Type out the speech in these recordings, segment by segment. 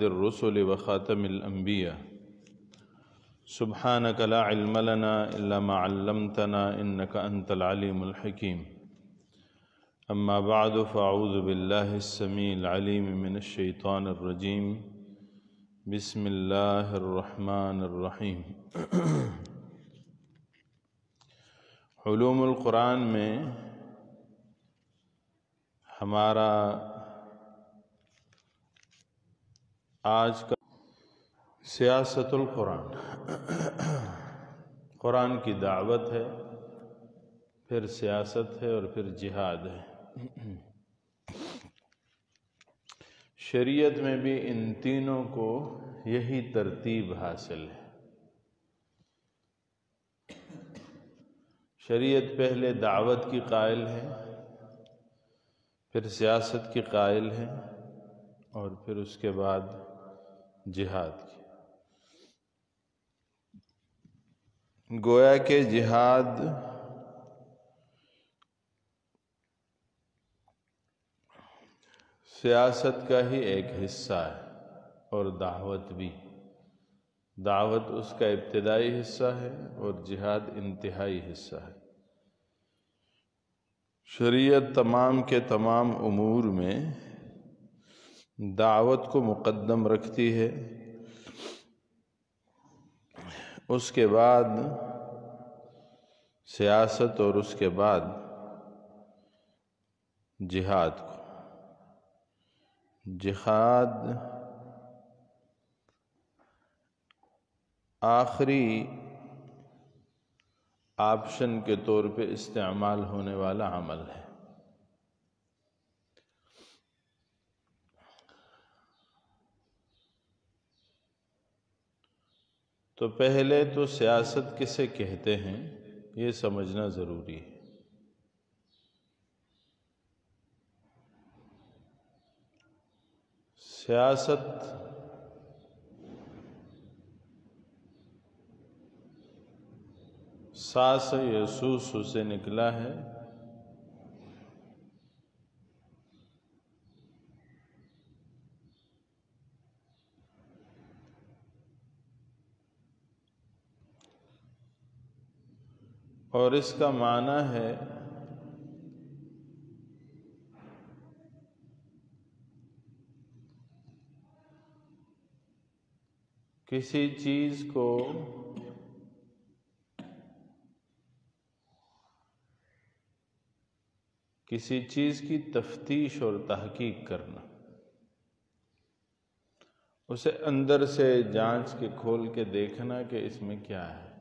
الرسل وخاتم الأنبياء سبحانك لا علم لنا إلا ما علمتنا إنك أنت العليم الحكيم أما بعد فأعوذ بالله السميع العليم من الشيطان الرجيم بسم الله الرحمن الرحيم علوم القرآن میں ہمارا آج کا سیاست القرآن، قرآن کی دعوت ہے، پھر سیاست ہے اور پھر جہاد ہے۔ شریعت میں بھی ان تینوں کو یہی ترتیب حاصل ہے۔ شریعت پہلے دعوت کی قائل ہے، پھر سیاست کی قائل ہے اور پھر اس کے بعد جہاد کی۔ گویا کہ جہاد سیاست کا ہی ایک حصہ ہے اور دعوت بھی۔ دعوت اس کا ابتدائی حصہ ہے اور جہاد انتہائی حصہ ہے۔ شریعت تمام کے تمام امور میں دعوت کو مقدم رکھتی ہے، اس کے بعد سیاست اور اس کے بعد جہاد کو۔ جہاد آخری آپشن کے طور پہ استعمال ہونے والا عمل ہے۔ تو پہلے تو سیاست کسے کہتے ہیں یہ سمجھنا ضروری ہے۔ سیاست ساس یسوس سے نکلا ہے، اور اس کا معنی ہے کسی چیز کو کسی چیز کی تفتیش اور تحقیق کرنا، اسے اندر سے جانچ کے کھول کے دیکھنا کہ اس میں کیا ہے۔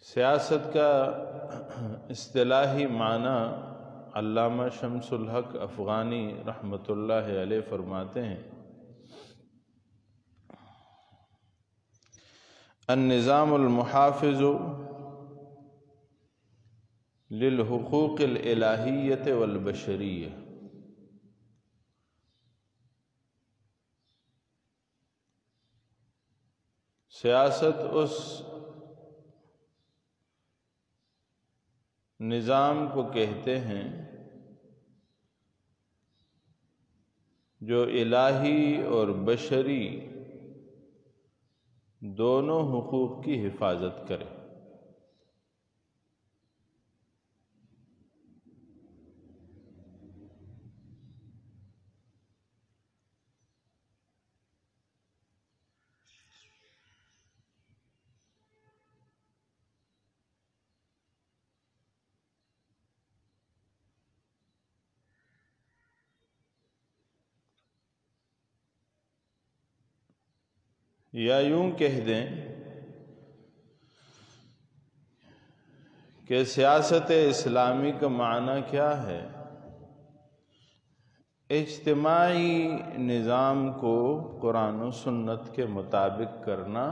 سیاست کا اصطلاحی معنی علامہ شمس الحق افغانی رحمۃ اللہ علیہ فرماتے ہیں: النظام المحافظ للحقوق الالہیۃ والبشریہ۔ سیاست اس نظام کو کہتے ہیں جو الہی اور بشری دونوں حقوق کی حفاظت کرے۔ یا یوں کہہ دیں کہ سیاست اسلامی کا معنی کیا ہے؟ اجتماعی نظام کو قرآن و سنت کے مطابق کرنا،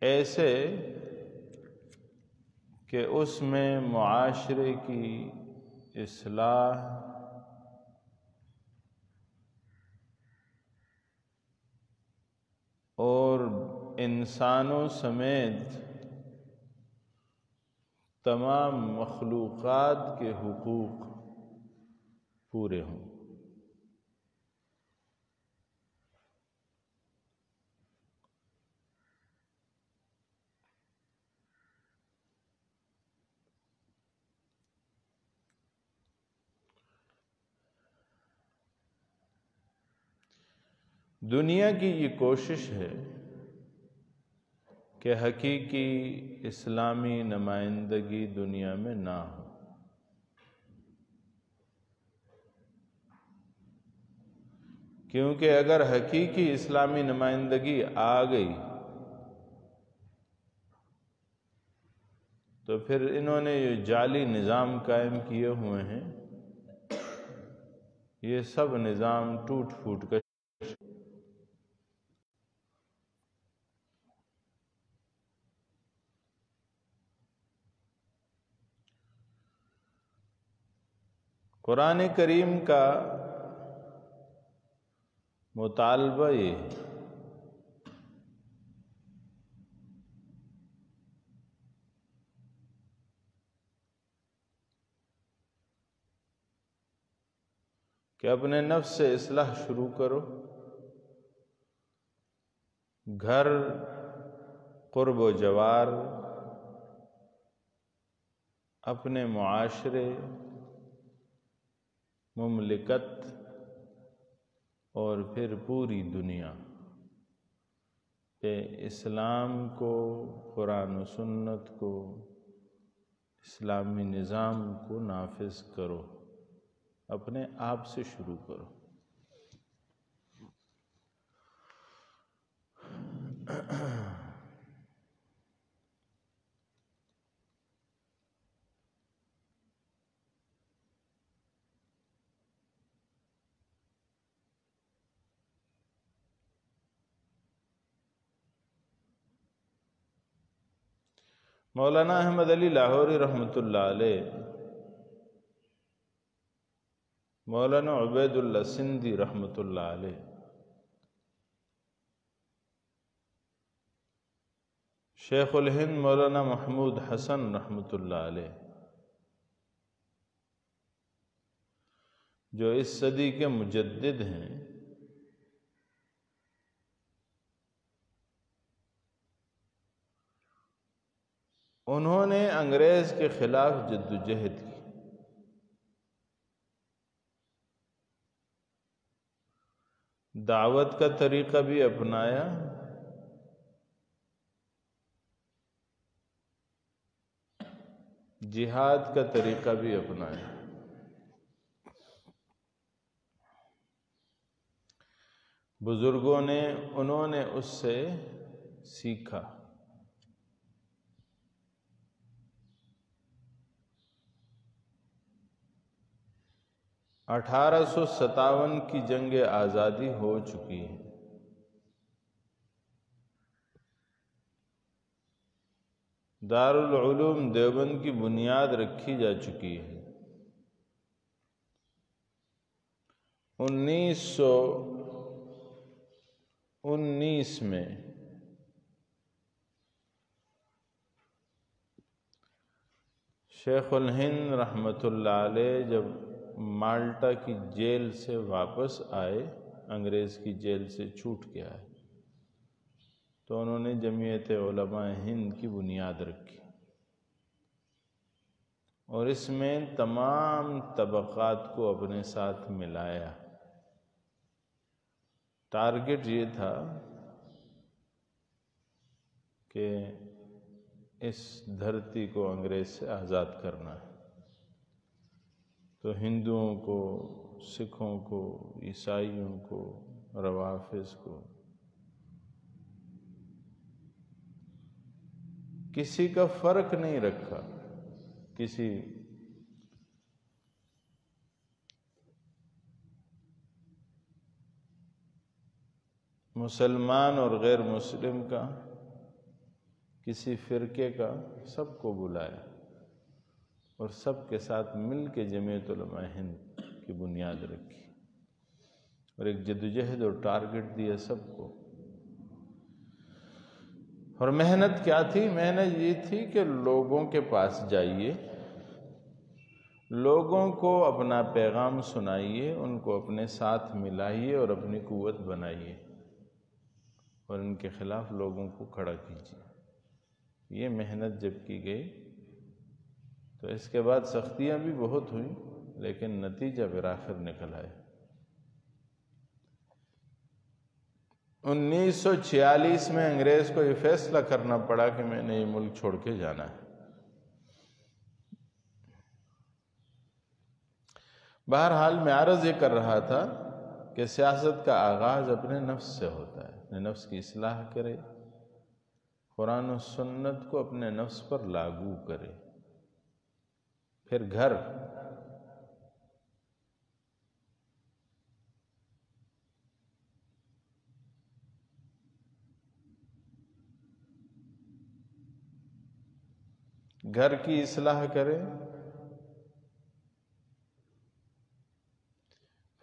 ایسے کہ اس میں معاشرے کی اصلاح اور انسانوں سمیت تمام مخلوقات کے حقوق پورے ہوں۔ دنیا کی یہ کوشش ہے کہ حقیقی اسلامی نمائندگی دنیا میں نہ ہو۔ کیونکہ اگر حقیقی اسلامی نمائندگی آ گئی تو پھر انہوں نے یہ جعلی نظام قائم کیے ہوئے ہیں، یہ سب نظام ٹوٹ پھوٹ کر قرآن کریم کا مطالبہ یہ ہے کہ اپنے نفس سے اصلاح شروع کرو، گھر، قرب و جوار، اپنے معاشرے، مملکت اور پھر پوری دنیا کہ اسلام کو، قرآن و سنت کو، اسلامی نظام کو نافذ کرو، اپنے آپ سے شروع کرو۔ مولانا احمد علی لاہوری رحمۃ اللہ علیہ، مولانا عبید اللہ سندھی رحمۃ اللہ علیہ، شیخ الہند مولانا محمود حسن رحمۃ اللہ علیہ، جو اس صدی کے مجدد ہیں، انہوں نے انگریز کے خلاف جدوجہد کی۔ دعوت کا طریقہ بھی اپنایا، جہاد کا طریقہ بھی اپنایا۔ بزرگوں نے، انہوں نے اس سے سیکھا۔ 1857 کی جنگ آزادی ہو چکی ہے۔ دارالعلوم دیوبند کی بنیاد رکھی جا چکی ہے۔ 1919 میں شیخ الہند رحمۃ اللہ علیہ جب مالٹا کی جیل سے واپس آئے، انگریز کی جیل سے چھوٹ کے آئے، تو انہوں نے جمعیت علماء ہند کی بنیاد رکھی اور اس میں تمام طبقات کو اپنے ساتھ ملایا۔ ٹارگٹ یہ تھا کہ اس دھرتی کو انگریز سے آزاد کرنا ہے، تو ہندوؤں کو، سکھوں کو، عیسائیوں کو، روافض کو، کسی کا فرق نہیں رکھا، کسی مسلمان اور غیر مسلم کا، کسی فرقے کا، سب کو بلایا اور سب کے ساتھ مل کے جمعیت علماء ہند کی بنیاد رکھی اور ایک جدوجہد اور ٹارگٹ دیا سب کو اور محنت کیا تھی؟ محنت یہ تھی کہ لوگوں کے پاس جائیے، لوگوں کو اپنا پیغام سنائیے، ان کو اپنے ساتھ ملائیے اور اپنی قوت بنائیے اور ان کے خلاف لوگوں کو کھڑا کیجیے۔ یہ محنت جب کی گئی تو اس کے بعد سختیاں بھی بہت ہوئیں، لیکن نتیجہ بالآخر نکل آئے۔ 1946 میں انگریز کو یہ فیصلہ کرنا پڑا کہ میں نے یہ ملک چھوڑ کے جانا ہے۔ بہرحال میں عرض یہ کر رہا تھا کہ سیاست کا آغاز اپنے نفس سے ہوتا ہے، اپنے نفس کی اصلاح کرے، قرآن و سنت کو اپنے نفس پر لاگو کرے، پھر گھر کی اصلاح کرے،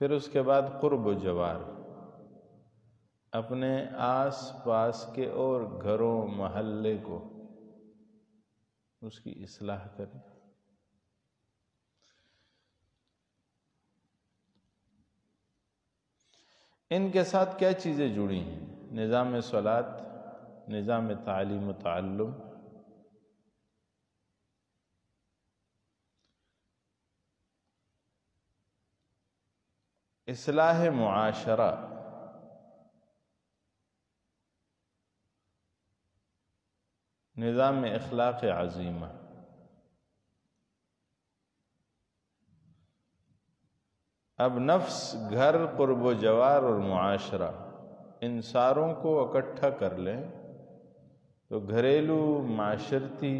پھر اس کے بعد قرب و جوار، اپنے آس پاس کے اور گھروں محلے کو اس کی اصلاح کرے۔ ان کے ساتھ کیا چیزیں جڑی ہیں؟ نظام صلاۃ، نظام تعلیم و تعلم، اصلاح معاشرہ، نظام اخلاق عظیمہ۔ اب نفس، گھر، قرب و جوار اور معاشرہ، ان ساروں کو اکٹھا کر لیں تو گھریلو معاشرتی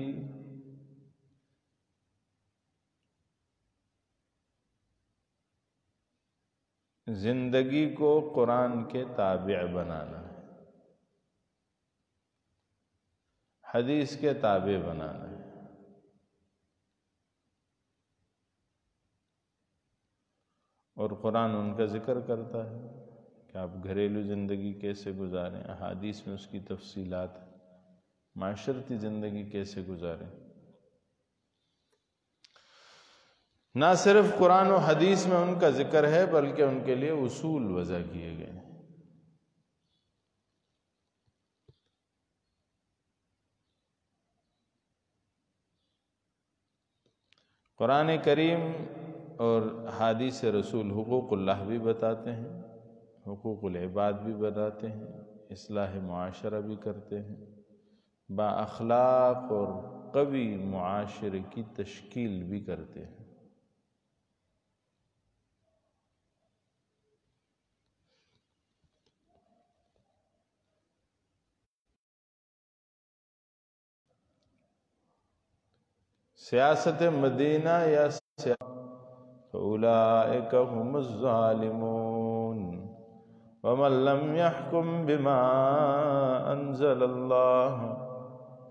زندگی کو قرآن کے تابع بنانا ہے، حدیث کے تابع بنانا ہے۔ اور قرآن ان کا ذکر کرتا ہے کہ آپ گھریلو زندگی کیسے گزاریں، احادیث میں اس کی تفصیلات، معاشرتی زندگی کیسے گزاریں۔ نہ صرف قرآن و حدیث میں ان کا ذکر ہے بلکہ ان کے لیے اصول وضع کیے گئے ہیں۔ قرآن کریم اور حدیث رسول حقوق اللہ بھی بتاتے ہیں، حقوق العباد بھی بتاتے ہیں، اصلاح معاشرہ بھی کرتے ہیں، با اخلاق اور قوی معاشرے کی تشکیل بھی کرتے ہیں۔ سیاست مدینہ یا فَأُولَئِكَ هُمُ الظَّالِمُونَ وَمَن لَّمْ يَحْكُم بِمَا أَنزَلَ اللَّهُ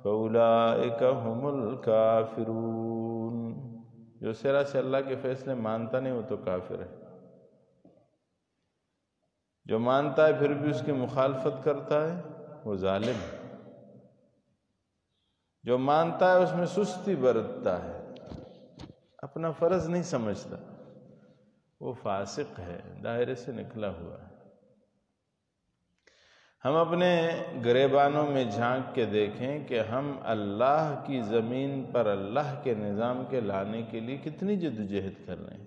فَأُولَئِكَ هُمُ الْكَافِرُونَ۔ جو سرا سے اللہ کے فیصلے مانتا نہیں وہ تو کافر ہے، جو مانتا ہے پھر بھی اس کی مخالفت کرتا ہے وہ ظالم ہے، جو مانتا ہے اس میں سستی برتتا ہے، اپنا فرض نہیں سمجھتا، وہ فاسق ہے، دائرے سے نکلا ہوا ہے۔ ہم اپنے گریبانوں میں جھانک کے دیکھیں کہ ہم اللہ کی زمین پر اللہ کے نظام کے لانے کے لیے کتنی جدوجہد کر رہے ہیں۔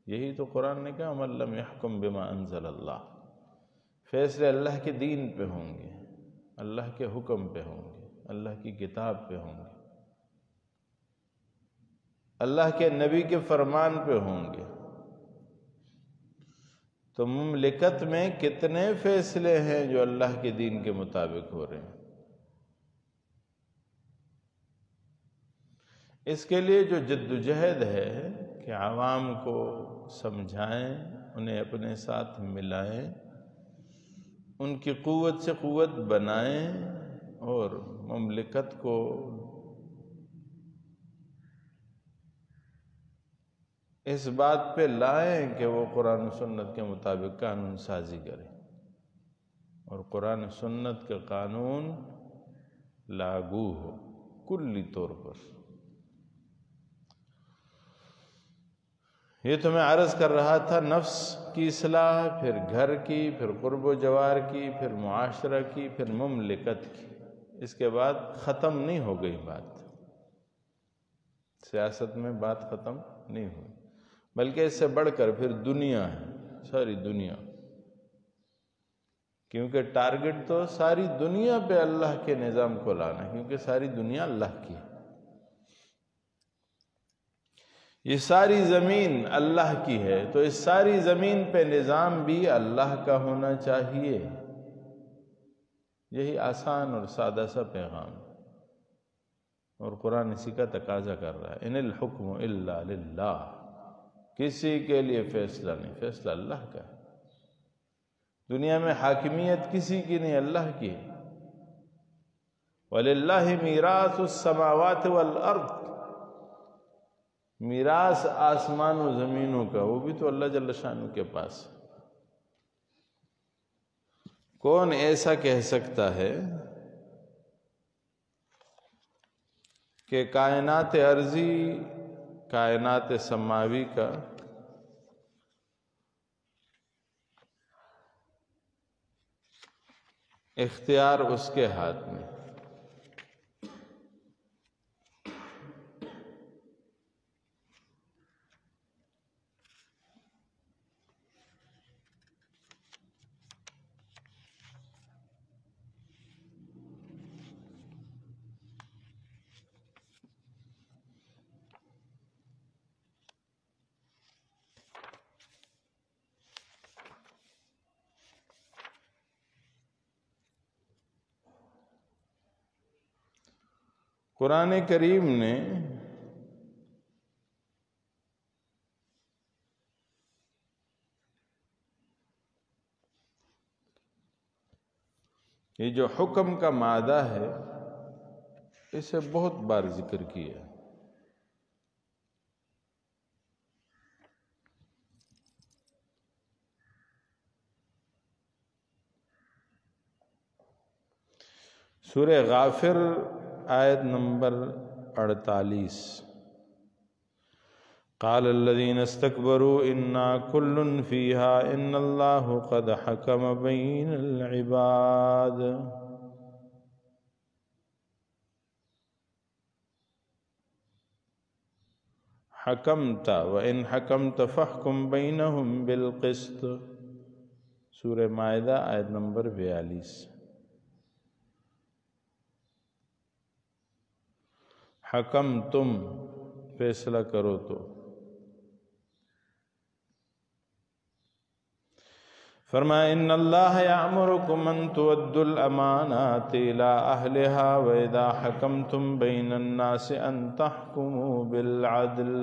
یہی تو قرآن نے کہا وَمَن لَّمْ يَحْكُم بِمَا أَنزَلَ اللَّهُ، فیصلے اللہ کے دین پہ ہوں گے، اللہ کے حکم پہ ہوں گے، اللہ کی کتاب پہ ہوں گے، اللہ کے نبی کے فرمان پہ ہوں گے۔ تو مملکت میں کتنے فیصلے ہیں جو اللہ کے دین کے مطابق ہو رہے ہیں؟ اس کے لیے جو جدوجہد ہے کہ عوام کو سمجھائیں، انہیں اپنے ساتھ ملائیں، ان کی قوت سے قوت بنائیں اور مملکت کو اس بات پہ لائیں کہ وہ قرآن و سنت کے مطابق قانون سازی کریں، اور قرآن و سنت کے قانون لاگو ہو کلی طور پر۔ یہ تو میں عرض کر رہا تھا نفس کی اصلاح، پھر گھر کی، پھر قرب و جوار کی، پھر معاشرہ کی، پھر مملکت کی۔ اس کے بعد ختم نہیں ہو گئی بات، سیاست میں بات ختم نہیں ہوئی، بلکہ اس سے بڑھ کر پھر دنیا ہے، ساری دنیا، کیونکہ ٹارگٹ تو ساری دنیا پہ اللہ کے نظام کو لانا ہے، کیونکہ ساری دنیا اللہ کی ہے۔ یہ ساری زمین اللہ کی ہے، تو اس ساری زمین پہ نظام بھی اللہ کا ہونا چاہیے۔ یہی آسان اور سادہ سا پیغام، اور قرآن اسی کا تقاضا کر رہا ہے، ان الحکم الا للہ، کسی کے لیے فیصلہ نہیں، فیصلہ اللہ کا ہے۔ دنیا میں حاکمیت کسی کی نہیں، اللہ کی ہے۔ وَلِلَّهِ مِيرَاثُ السَّمَاوَاتِ وَالْأَرْضِ، میراث آسمان و زمینوں کا، وہ بھی تو اللہ جل شانہ کے پاس ہے۔ کون ایسا کہہ سکتا ہے کہ کائنات ارضی، کائنات سماوی کا اختیار اس کے ہاتھ میں؟ قرآن کریم نے یہ جو حکم کا مادہ ہے اسے بہت بار ذکر کیا۔ سورہ غافر آیت نمبر 48، قال الذين استكبروا انا كل فيها ان الله قد حكم بين العباد۔ حکمت وان حکمت فاحكم بينهم بالقسط، سورہ مائدہ آیت نمبر 42۔ حکم تم فیصلہ کرو تو، فرمایا ان اللہ یامرکم ان تؤدوا الامانات الی اہلها واذا حکمتم بین الناس ان تحکموا بالعدل۔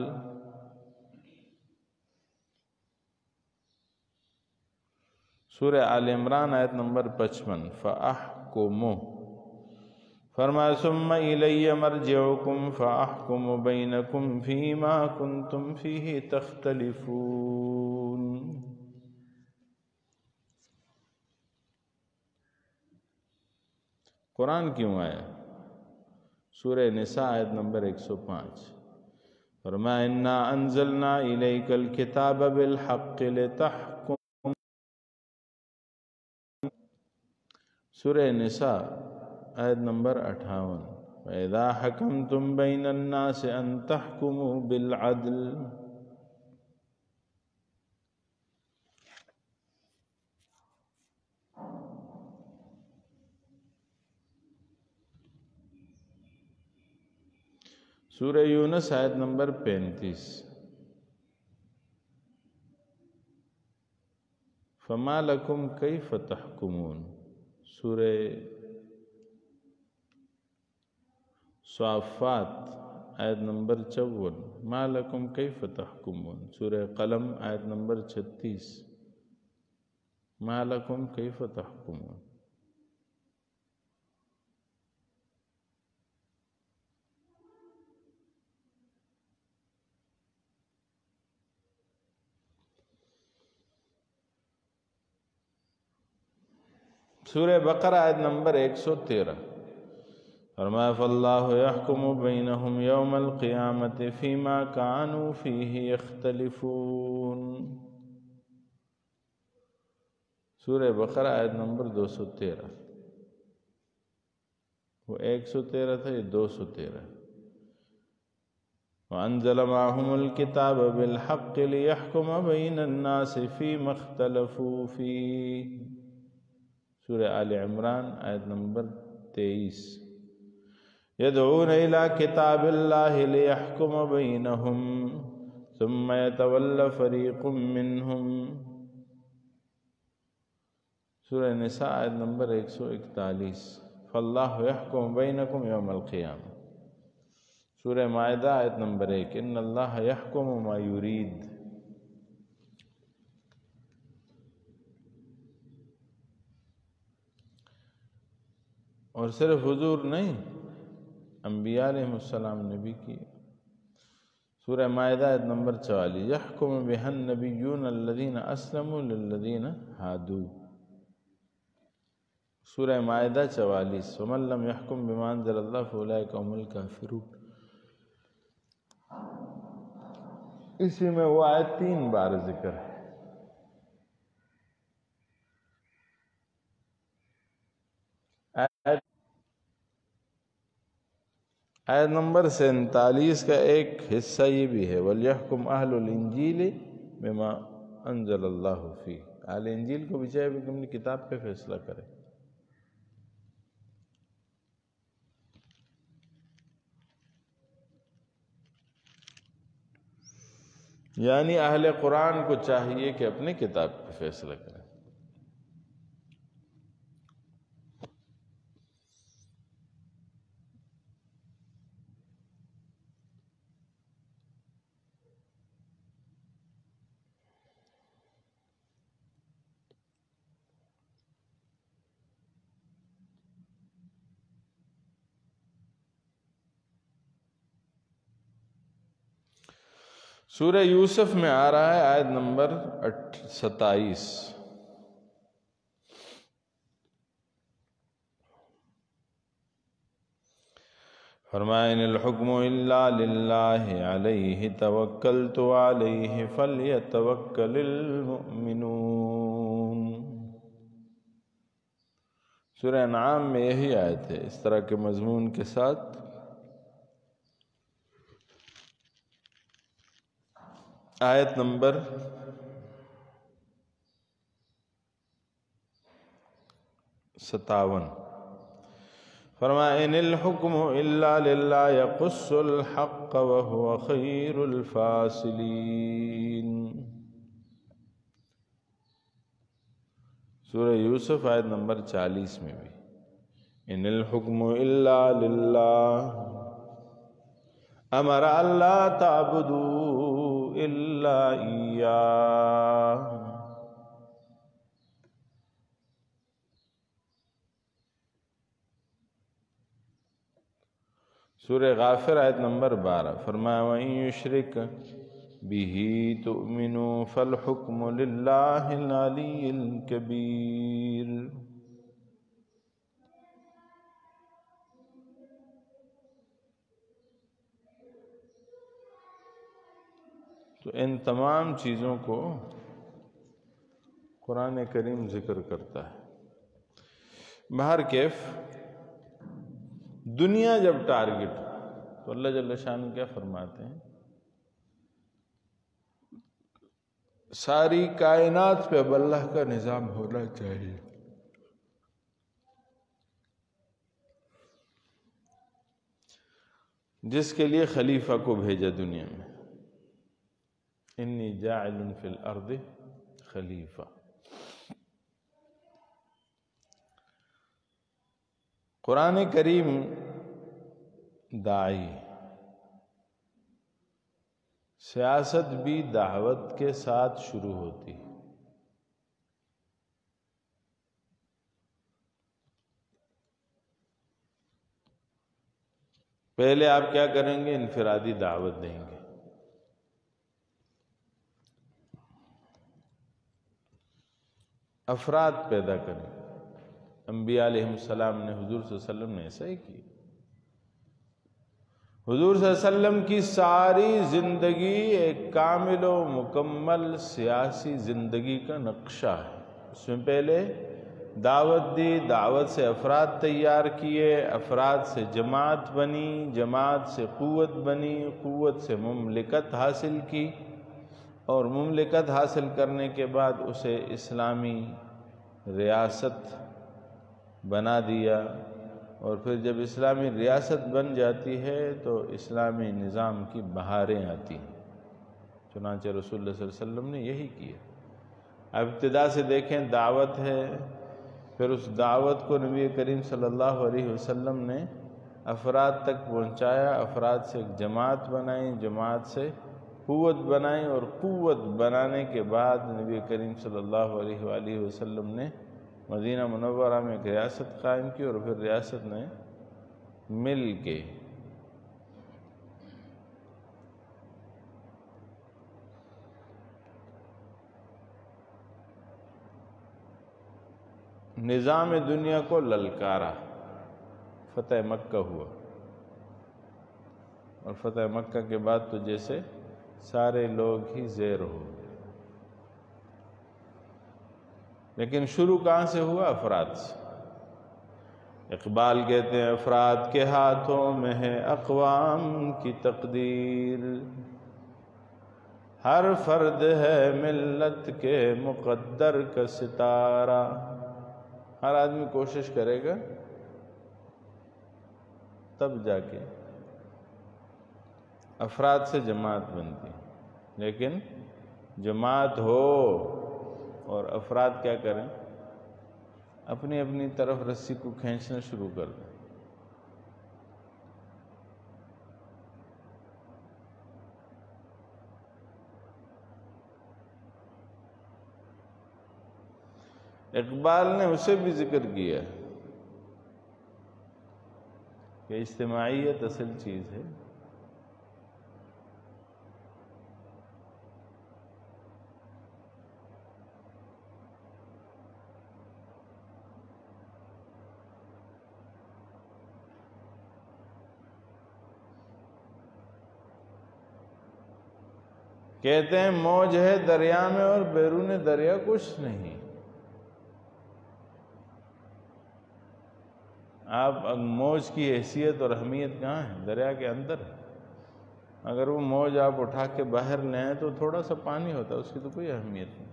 سورہ آل عمران آیت نمبر 55، فاحکموا، فرمایا ثم الی مرجعکم فاحکم بینکم فیما کنتم فیہ تختلفون۔ قرآن کیوں آیا؟ سورہ نساء آیت نمبر 105، فرمایا انا انزلنا الیک الکتاب بالحق لتحکم، سورہ نساء آیت نمبر 58، وَإِذَا حَكَمْتُمْ بَيْنَ النَّاسِ أَن تَحْكُمُوا بِالْعَدْلِ۔ سورہ یونس آیت نمبر 35، فَمَا لَكُمْ كَيْفَ تَحْكُمُونَ، سورہ صافات آیت نمبر 54، ما لکم کیف تحکمون، سورہ قلم آیت نمبر 36، ما لکم کیف تحکمون۔ سورہ بقرہ آیت نمبر 113، فرمایا فاللہ یحکم بینہم یوم القیامت فیما کانوا فیہ یختلفون۔ سورہ بقرہ آیت نمبر 213۔ وہ 113 تھا، یہ 213۔ وَأَنزَلَ مَعَهُمُ الْكِتَابَ بِالْحَقِّ لِيَحْكُمَ بَيْنَ النَّاسِ فِيمَا اخْتَلَفُوا فِيهِ۔ سورہ آل عمران آیت نمبر 23۔ يَدْعُونَ إِلَى كِتَابِ اللَّهِ لِيَحْكُمَ بَيْنَهُمْ ثُمَّ يَتَوَلَّ فَرِيقٌ مِّنْهُمْ۔ سورہ نساء آیت نمبر 141۔ فَاللَّهُ يَحْكُمُ بَيْنَكُمْ يَوْمَ الْقِيَامَةِ۔ سورہ مائدہ آیت نمبر 1۔ ان اللہ یحکم ما یرید۔ اور صرف حضور نہیں، انبیاء علیہ السلام نے بھی کی۔ سورہ مائدہ آیت نمبر 44۔ یحکم بہا النبیون الذین اسلموا للذین ہادوا۔ سورہ مائدہ 44۔ ومن لم یحکم بما انزل اللہ فاولئک هم الکافرون۔ اسی میں وہ آیت 3 بار ذکر ہے۔ آیت نمبر 47 کا ایک حصہ یہ بھی ہے وَلْيَحْكُمْ أَهْلُ الْإِنْجِيلِ بِمَا أَنزَلَ اللَّهُ فِيهِ۔ اہل انجیل کو بھی چاہیے کہ اپنی کتاب پہ فیصلہ کرے۔ یعنی اہل قرآن کو چاہیے کہ اپنی کتاب پہ فیصلہ کریں۔ سورہ یوسف میں آ رہا ہے آیت نمبر 27۔ فرمایا ان الحکم الا للہ علیہ توکلت علیہ فلیتوکل المؤمنون۔ سورہ انعام میں یہی آیت ہے اس طرح کے مضمون کے ساتھ۔ آیت نمبر 57۔ فرمایا ان الحکم الا للہ یقص الحق وهو خیر الفاصلین۔ سورہ یوسف آیت نمبر 40 میں بھی ان الحکم الا للہ امر اللہ تعبدوا الا ایاہ۔ سورہ غافر آیت نمبر 12۔ فرمایا وَإِن يُشْرِكْ بِهِ تُؤْمِنُوا فَالْحُكْمُ لِلَّهِ الْعَلِيِّ الْكَبِيرِ۔ تو ان تمام چیزوں کو قرآن کریم ذکر کرتا ہے۔ بہر کیف دنیا جب ٹارگٹ تو اللہ جل شانہ کیا فرماتے ہیں؟ ساری کائنات پہ اب اللہ کا نظام ہونا چاہیے۔ جس کے لیے خلیفہ کو بھیجا دنیا میں، انی جاعل فی الارض خلیفہ۔ قرآن کریم داعی، سیاست بھی دعوت کے ساتھ شروع ہوتی ہے۔ پہلے آپ کیا کریں گے؟ انفرادی دعوت دیں گے۔ افراد پیدا کریں۔ انبیاء علیہ السلام نے، حضور صلی اللہ علیہ وسلم نے ایسا ہی کیا۔ حضور صلی اللہ علیہ وسلم کی ساری زندگی ایک کامل و مکمل سیاسی زندگی کا نقشہ ہے۔ اس میں پہلے دعوت دی، دعوت سے افراد تیار کیے، افراد سے جماعت بنی، جماعت سے قوت بنی، قوت سے مملکت حاصل کی، اور مملکت حاصل کرنے کے بعد اسے اسلامی ریاست بنا دیا، اور پھر جب اسلامی ریاست بن جاتی ہے تو اسلامی نظام کی بہاریں آتی ہیں۔ چنانچہ رسول اللہ صلی اللہ علیہ وسلم نے یہی کیا۔ اب ابتدا سے دیکھیں، دعوت ہے، پھر اس دعوت کو نبی کریم صلی اللہ علیہ وسلم نے افراد تک پہنچایا، افراد سے ایک جماعت بنائی، جماعت سے قوت بنائی، اور قوت بنانے کے بعد نبی کریم صلی اللہ علیہ وآلہ وسلم نے مدینہ منورہ میں ایک ریاست قائم کی، اور پھر ریاست نے مل کے نظام دنیا کو للکارا۔ فتح مکہ ہوا، اور فتح مکہ کے بعد تو جیسے سارے لوگ ہی زیر ہو گئے۔ لیکن شروع کہاں سے ہوا؟ افراد سے۔ اقبال کہتے ہیں افراد کے ہاتھوں میں ہے اقوام کی تقدیر، ہر فرد ہے ملت کے مقدر کا ستارہ۔ ہر آدمی کوشش کرے گا تب جا کے افراد سے جماعت بنتی، لیکن جماعت ہو اور افراد کیا کریں؟ اپنی اپنی طرف رسی کو کھینچنا شروع کر دیں۔ اقبال نے اسے بھی ذکر کیا کہ اجتماعیت اصل چیز ہے۔ کہتے ہیں موج ہے دریا میں اور بیرون دریا کچھ نہیں۔ آپ موج کی حیثیت اور اہمیت کہاں ہے؟ دریا کے اندر ہے۔ اگر وہ موج آپ اٹھا کے باہر لے آئیں تو تھوڑا سا پانی ہوتا ہے، اس کی تو کوئی اہمیت نہیں۔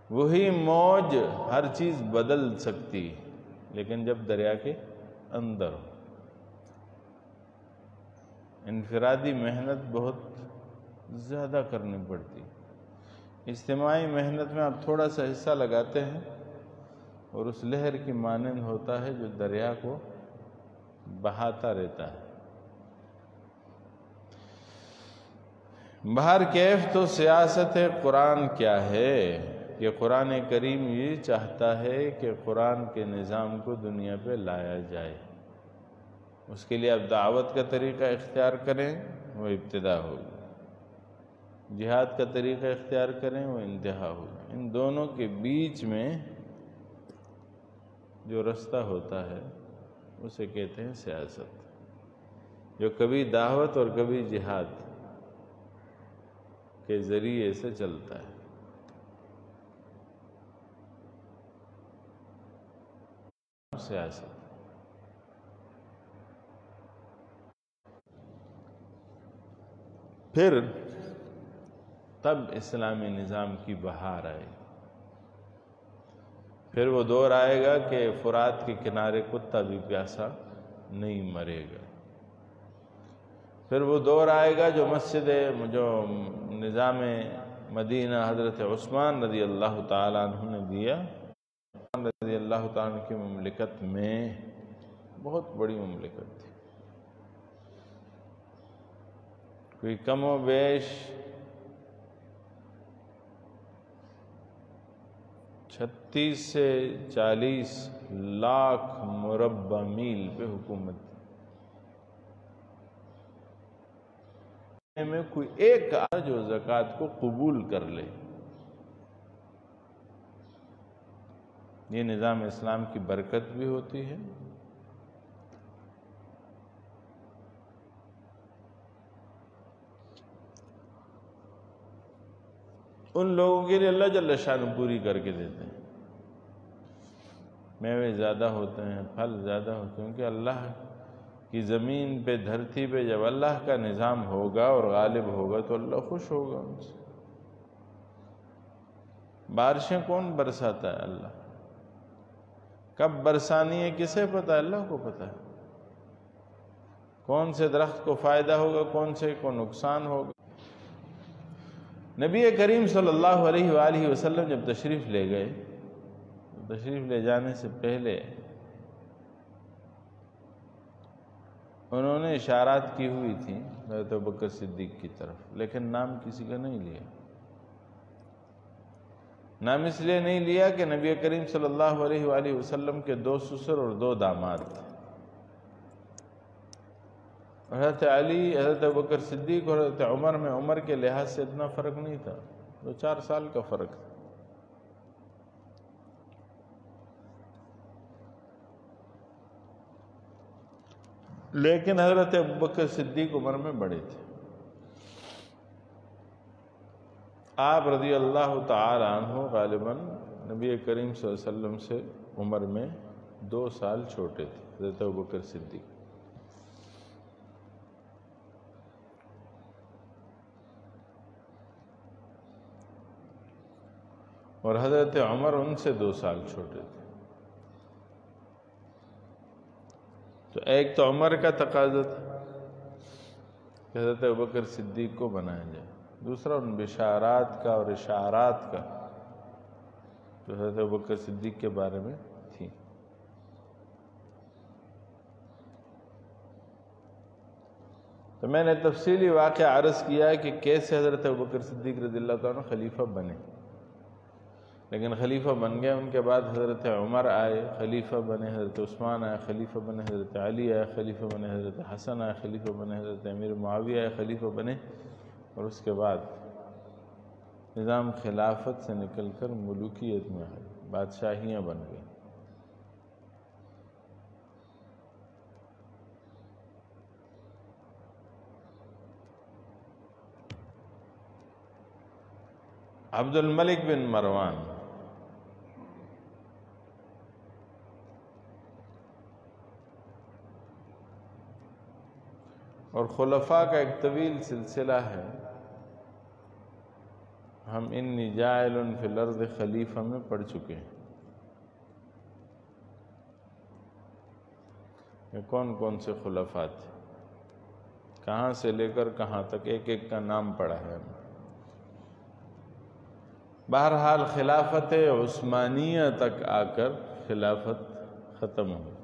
وہی موج ہر چیز بدل سکتی، لیکن جب دریا کے اندر ہو۔ انفرادی محنت بہت زیادہ کرنی پڑتی، اجتماعی محنت میں آپ تھوڑا سا حصہ لگاتے ہیں اور اس لہر کی مانند ہوتا ہے جو دریا کو بہاتا رہتا ہے۔ بہر کیف تو سیاست ہے، قرآن کیا ہے؟ کہ قرآن کریم یہ چاہتا ہے کہ قرآن کے نظام کو دنیا پہ لایا جائے۔ اس کے لیے اب دعوت کا طریقہ اختیار کریں، وہ ابتدا ہوگی، جہاد کا طریقہ اختیار کریں، وہ انتہا ہوگی۔ ان دونوں کے بیچ میں جو رستہ ہوتا ہے اسے کہتے ہیں سیاست، جو کبھی دعوت اور کبھی جہاد کے ذریعے سے چلتا ہے۔ سیاست پھر تب اسلامی نظام کی بہار آئے، پھر وہ دور آئے گا کہ فرات کے کنارے کتا بھی پیاسا نہیں مرے گا۔ پھر وہ دور آئے گا جو نظام مدینہ حضرت عثمان رضی اللہ تعالیٰ عنہ نے دیا۔ رضی اللہ تعالیٰ عنہ کی مملکت میں بہت بڑی مملکت تھی، کوئی کم و بیش 36 سے 40 لاکھ مربع میل پہ حکومت میں کوئی ایک جو زکوٰۃ کو قبول کر لے۔ یہ نظام اسلام کی برکت بھی ہوتی ہے ان لوگوں کے لیے اللہ جل شانہ پوری کر کے دیتے ہیں، میوے زیادہ ہوتے ہیں، پھل زیادہ ہوتے ہیں، کیونکہ اللہ کی زمین پہ، دھرتی پہ جب اللہ کا نظام ہوگا اور غالب ہوگا تو اللہ خوش ہوگا ان سے۔ بارشیں کون برساتا ہے؟ اللہ۔ کب برسانی ہے کسے پتہ ہے؟ اللہ کو پتہ ہے۔ کون سے درخت کو فائدہ ہوگا، کون سے کو نقصان ہوگا۔ نبی کریم صلی اللہ علیہ وآلہ وسلم جب تشریف لے گئے، تشریف لے جانے سے پہلے انہوں نے اشارات کی ہوئی تھیں حضرت ابوبکر صدیق کی طرف، لیکن نام کسی کا نہیں لیا۔ نام اس لیے نہیں لیا کہ نبی کریم صلی اللہ علیہ وآلہ وسلم کے 2 سسر اور 2 داماد تھے۔ حضرت علی، حضرت ابوبکر صدیق اور حضرت عمر میں عمر کے لحاظ سے اتنا فرق نہیں تھا، 2-4 سال کا فرق تھا۔ لیکن حضرت ابوبکر صدیق عمر میں بڑے تھے۔ آپ رضی اللہ تعالی عنہ غالباً نبی کریم صلی اللہ علیہ وسلم سے عمر میں 2 سال چھوٹے تھے، حضرت ابوبکر صدیق۔ اور حضرت عمر ان سے 2 سال چھوٹے تھے۔ تو ایک تو عمر کا تقاضا تھا کہ حضرت ابوبکر صدیق کو بنایا جائے، دوسرا ان بشارات کا اور اشارات کا جو حضرت ابوبکر صدیق کے بارے میں تھی۔ تو میں نے تفصیلی واقعہ عرض کیا کہ کیسے حضرت ابوبکر صدیق رضی اللہ عنہ خلیفہ بنے، لیکن خلیفہ بن گئے، ان کے بعد حضرت عمر آئے، خلیفہ بنے، حضرت عثمان آئے، خلیفہ بنے، حضرت علی آئے، خلیفہ بنے، حضرت حسن آئے، خلیفہ بنے، حضرت امیر معاویہ آئے، خلیفہ بنے، اور اس کے بعد نظام خلافت سے نکل کر ملوکیت میں آئے، بادشاہیاں بن گئی۔ عبد الملک بن مروان اور خلفاء کا ایک طویل سلسلہ ہے، ہم انی جاعل فی الارض خلیفہ میں پڑھ چکے ہیں کہ کون کون سے خلفاء تھے، کہاں سے لے کر کہاں تک ایک ایک کا نام پڑھا ہے ہم۔ بہرحال خلافت عثمانیہ تک آ کر خلافت ختم ہوئی،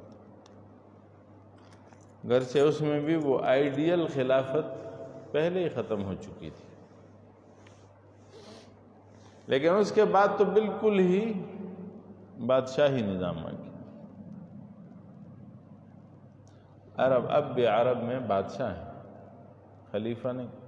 گرچہ اس میں بھی وہ آئیڈیل خلافت پہلے ہی ختم ہو چکی تھی، لیکن اس کے بعد تو بالکل ہی بادشاہی نظام آ گیا۔ عرب اب بھی عرب میں بادشاہ ہیں، خلیفہ نہیں۔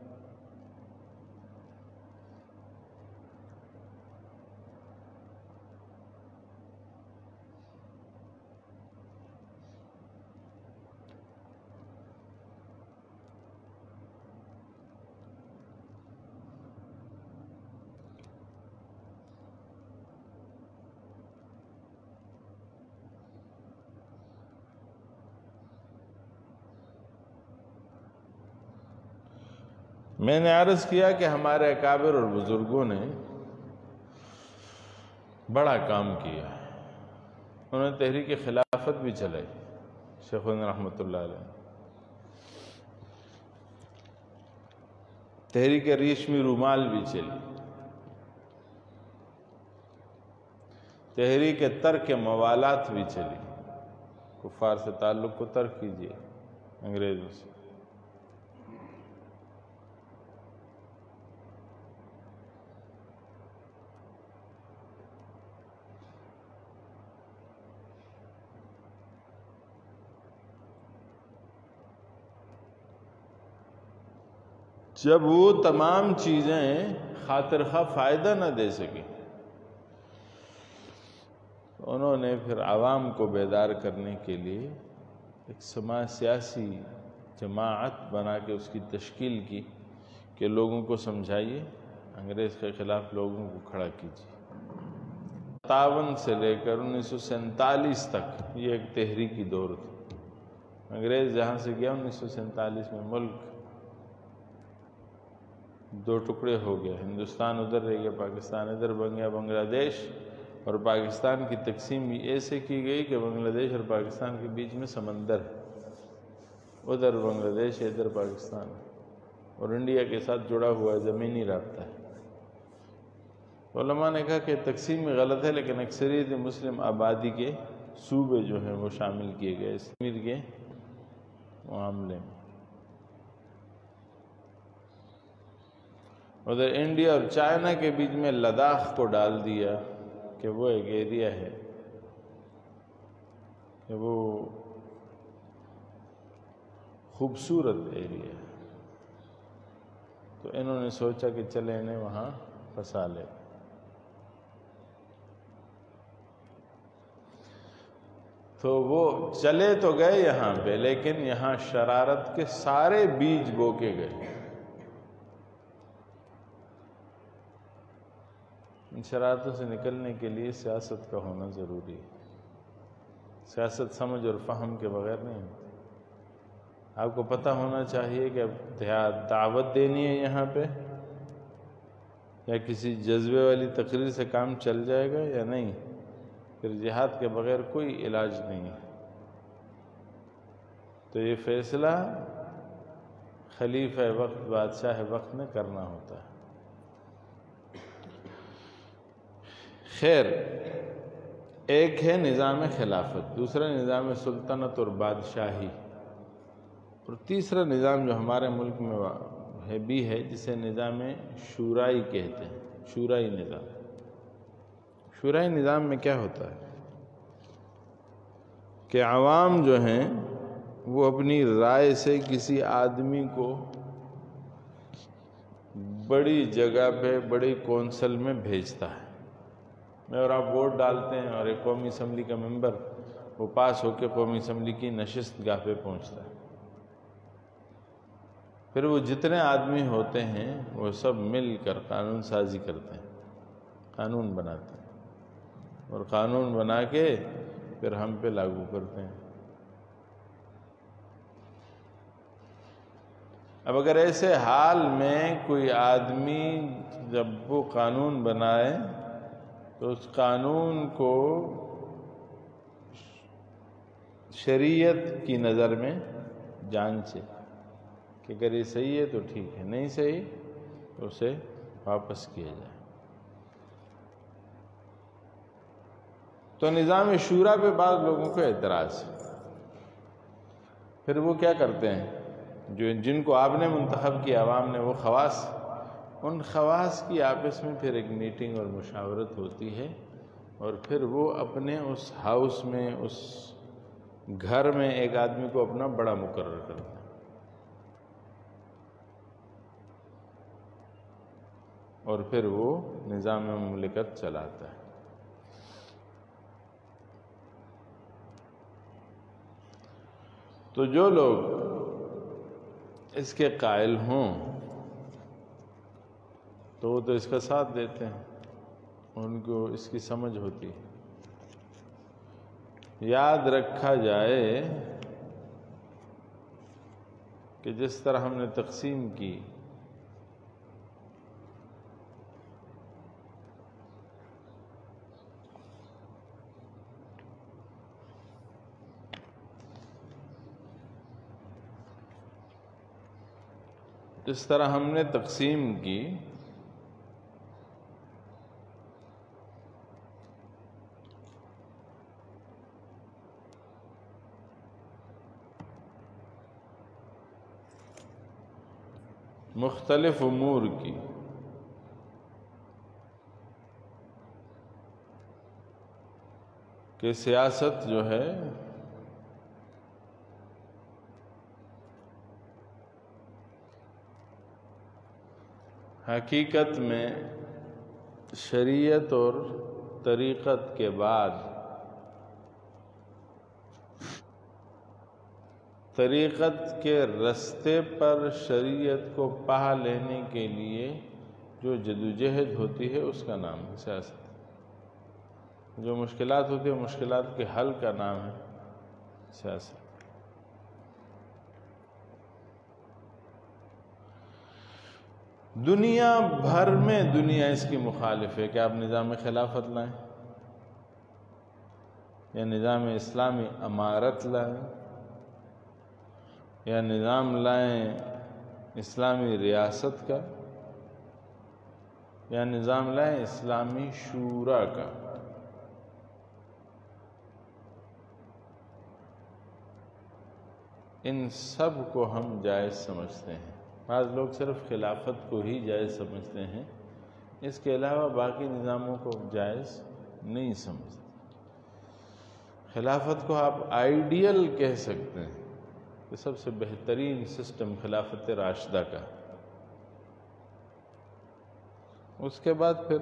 میں نے عرض کیا کہ ہمارے اکابر اور بزرگوں نے بڑا کام کیا ہے، انہوں نے تحریک خلافت بھی چلائی، شیخنا رحمۃ اللہ علیہ، تحریک ریشمی رومال بھی چلی، تحریک ترک موالات بھی چلی، کفار سے تعلق کو ترک کیجیے، انگریزوں سے۔ جب وہ تمام چیزیں خاطر خواہ فائدہ نہ دے سکیں، انہوں نے پھر عوام کو بیدار کرنے کے لیے ایک سیاسی جماعت بنا کے اس کی تشکیل کی کہ لوگوں کو سمجھائیے انگریز کے خلاف لوگوں کو کھڑا کیجیے۔ 57 سے لے کر 1947 تک یہ ایک تحریکی دور تھا۔ انگریز جہاں سے گیا 1947 میں ملک 2 ٹکڑے ہو گیا، ہندوستان ادھر رہ گیا، پاکستان ادھر بن گیا، بنگلہ دیش اور پاکستان کی تقسیم بھی ایسے کی گئی کہ بنگلہ دیش اور پاکستان کے بیچ میں سمندر ہے، ادھر بنگلہ دیش ہے ادھر پاکستان ہے، اور انڈیا کے ساتھ جڑا ہوا ہے، زمینی رابطہ ہے۔ علماء نے کہا کہ تقسیم غلط ہے، لیکن اکثریت مسلم آبادی کے صوبے جو ہیں وہ شامل کیے گئے اس امیر کے معاملے میں۔ ادھر انڈیا اور چائنا کے بیچ میں لداخ کو ڈال دیا کہ وہ ایک ایریا ہے، کہ وہ خوبصورت ایریا ہے، تو انہوں نے سوچا کہ چلے انہیں وہاں پھنسا لے۔ تو وہ چلے تو گئے یہاں پہ، لیکن یہاں شرارت کے سارے بیج بو کے گئے۔ ان شرارتوں سے نکلنے کے لیے سیاست کا ہونا ضروری ہے۔ سیاست سمجھ اور فہم کے بغیر نہیں ہوتی۔ آپ کو پتہ ہونا چاہیے کہ اب دعوت دینی ہے یہاں پہ، یا کسی جذبے والی تقریر سے کام چل جائے گا یا نہیں، پھر جہاد کے بغیر کوئی علاج نہیں ہے۔ تو یہ فیصلہ خلیفہ وقت، بادشاہ وقت میں کرنا ہوتا ہے۔ خیر، ایک ہے نظام خلافت، دوسرا نظام سلطنت اور بادشاہی، اور تیسرا نظام جو ہمارے ملک میں بھی ہے جسے نظام شورائی کہتے ہیں، شورائی نظام۔ شورائی نظام میں کیا ہوتا ہے کہ عوام جو ہیں وہ اپنی رائے سے کسی آدمی کو بڑی جگہ پہ، بڑی کونسل میں بھیجتا ہے، میں اور آپ ووٹ ڈالتے ہیں، اور ایک قومی اسمبلی کا ممبر وہ پاس ہو کے قومی اسمبلی کی نشست گاہ پہ پہنچتا ہے۔ پھر وہ جتنے آدمی ہوتے ہیں وہ سب مل کر قانون سازی کرتے ہیں، قانون بناتے ہیں، اور قانون بنا کے پھر ہم پہ لاگو کرتے ہیں۔ اب اگر ایسے حال میں کوئی آدمی جب وہ قانون بنائے تو اس قانون کو شریعت کی نظر میں جانچے کہ اگر یہ صحیح ہے تو ٹھیک ہے، نہیں صحیح تو اسے واپس کیا جائے۔ تو نظام شورا پہ بعض لوگوں کو اعتراض ہے، پھر وہ کیا کرتے ہیں، جن کو آپ نے منتخب کیا عوام نے، وہ خواص، ان خواص کی آپس میں پھر ایک میٹنگ اور مشاورت ہوتی ہے، اور پھر وہ اپنے اس ہاؤس میں، اس گھر میں ایک آدمی کو اپنا بڑا مقرر کرتے ہیں، اور پھر وہ نظام مملکت چلاتا ہے۔ تو جو لوگ اس کے قائل ہوں تو وہ تو اس کا ساتھ دیتے ہیں، ان کو اس کی سمجھ ہوتی ہے۔ یاد رکھا جائے کہ جس طرح ہم نے تقسیم کی، جس طرح ہم نے تقسیم کی، مختلف امور کی، کہ سیاست جو ہے حقیقت میں شریعت اور طریقت کے بعد طریقت کے رستے پر شریعت کو پا لینے کے لیے جو جدوجہد ہوتی ہے اس کا نام ہے سیاست، جو مشکلات ہوتی ہیں مشکلات کے حل کا نام ہے سیاست۔ دنیا بھر میں دنیا اس کی مخالف ہے کہ آپ نظام خلافت لائیں یا نظام اسلامی امارت لائیں یا نظام لائیں اسلامی ریاست کا یا نظام لائیں اسلامی شورا کا۔ ان سب کو ہم جائز سمجھتے ہیں۔ بعض لوگ صرف خلافت کو ہی جائز سمجھتے ہیں، اس کے علاوہ باقی نظاموں کو جائز نہیں سمجھتے۔ خلافت کو آپ آئیڈیل کہہ سکتے ہیں کہ سب سے بہترین سسٹم خلافت راشدہ کا، اس کے بعد پھر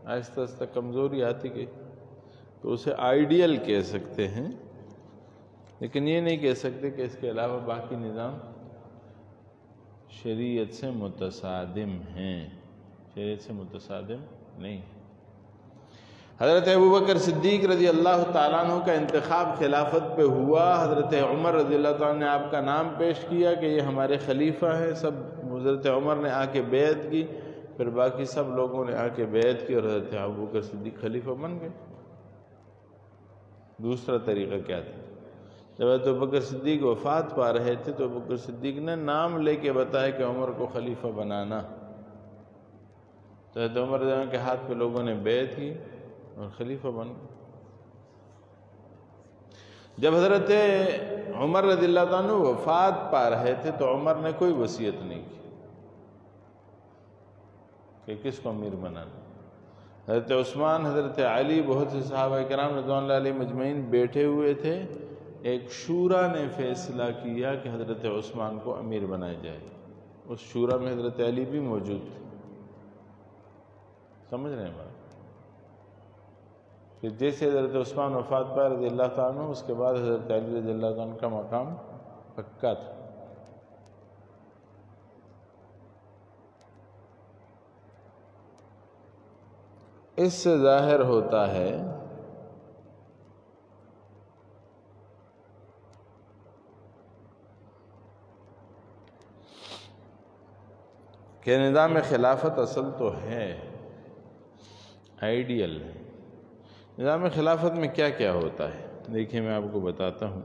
آہستہ آہستہ کمزوری آتی گئی تو اسے آئیڈیل کہہ سکتے ہیں، لیکن یہ نہیں کہہ سکتے کہ اس کے علاوہ باقی نظام شریعت سے متصادم ہیں، شریعت سے متصادم نہیں۔ حضرت ابوبکر صدیق رضی اللہ تعالیٰ عنہ کا انتخاب خلافت پہ ہوا، حضرت عمر رضی اللہ تعالیٰ عنہ نے آپ کا نام پیش کیا کہ یہ ہمارے خلیفہ ہیں، سب حضرت عمر نے آ کے بیعت کی، پھر باقی سب لوگوں نے آ کے بیعت کی اور حضرت ابوبکر صدیق خلیفہ بن گئے۔ دوسرا طریقہ کیا تھا؟ جب حضرت ابوبکر صدیق وفات پا رہے تھے تو ابوبکر صدیق نے نام لے کے بتایا کہ عمر کو خلیفہ بنانا، تو حضرت عمر رضی اللہ عنہ کے ہاتھ پہ لوگوں نے بیعت کی اور خلیفہ بن گئے۔ جب حضرت عمر رضی اللہ عنہ وفات پا رہے تھے تو عمر نے کوئی وصیت نہیں کی کہ کس کو امیر بنانا۔ حضرت عثمان، حضرت علی، بہت سے صحابہ کرام رضوان اللہ علیہ مجمعین بیٹھے ہوئے تھے، ایک شورا نے فیصلہ کیا کہ حضرت عثمان کو امیر بنایا جائے، اس شورا میں حضرت علی بھی موجود تھے۔ سمجھ رہے ہیں بات؟ کہ جیسے حضرت عثمان وفات پائے رضی اللہ تعالیٰ عنہ، اس کے بعد حضرت علی رضی اللہ تعالیٰ عنہ کا مقام پکا تھا۔ اس سے ظاہر ہوتا ہے کہ نظام خلافت اصل تو ہے، آئیڈیل ہے۔ نظام خلافت میں کیا کیا ہوتا ہے دیکھیں، میں آپ کو بتاتا ہوں۔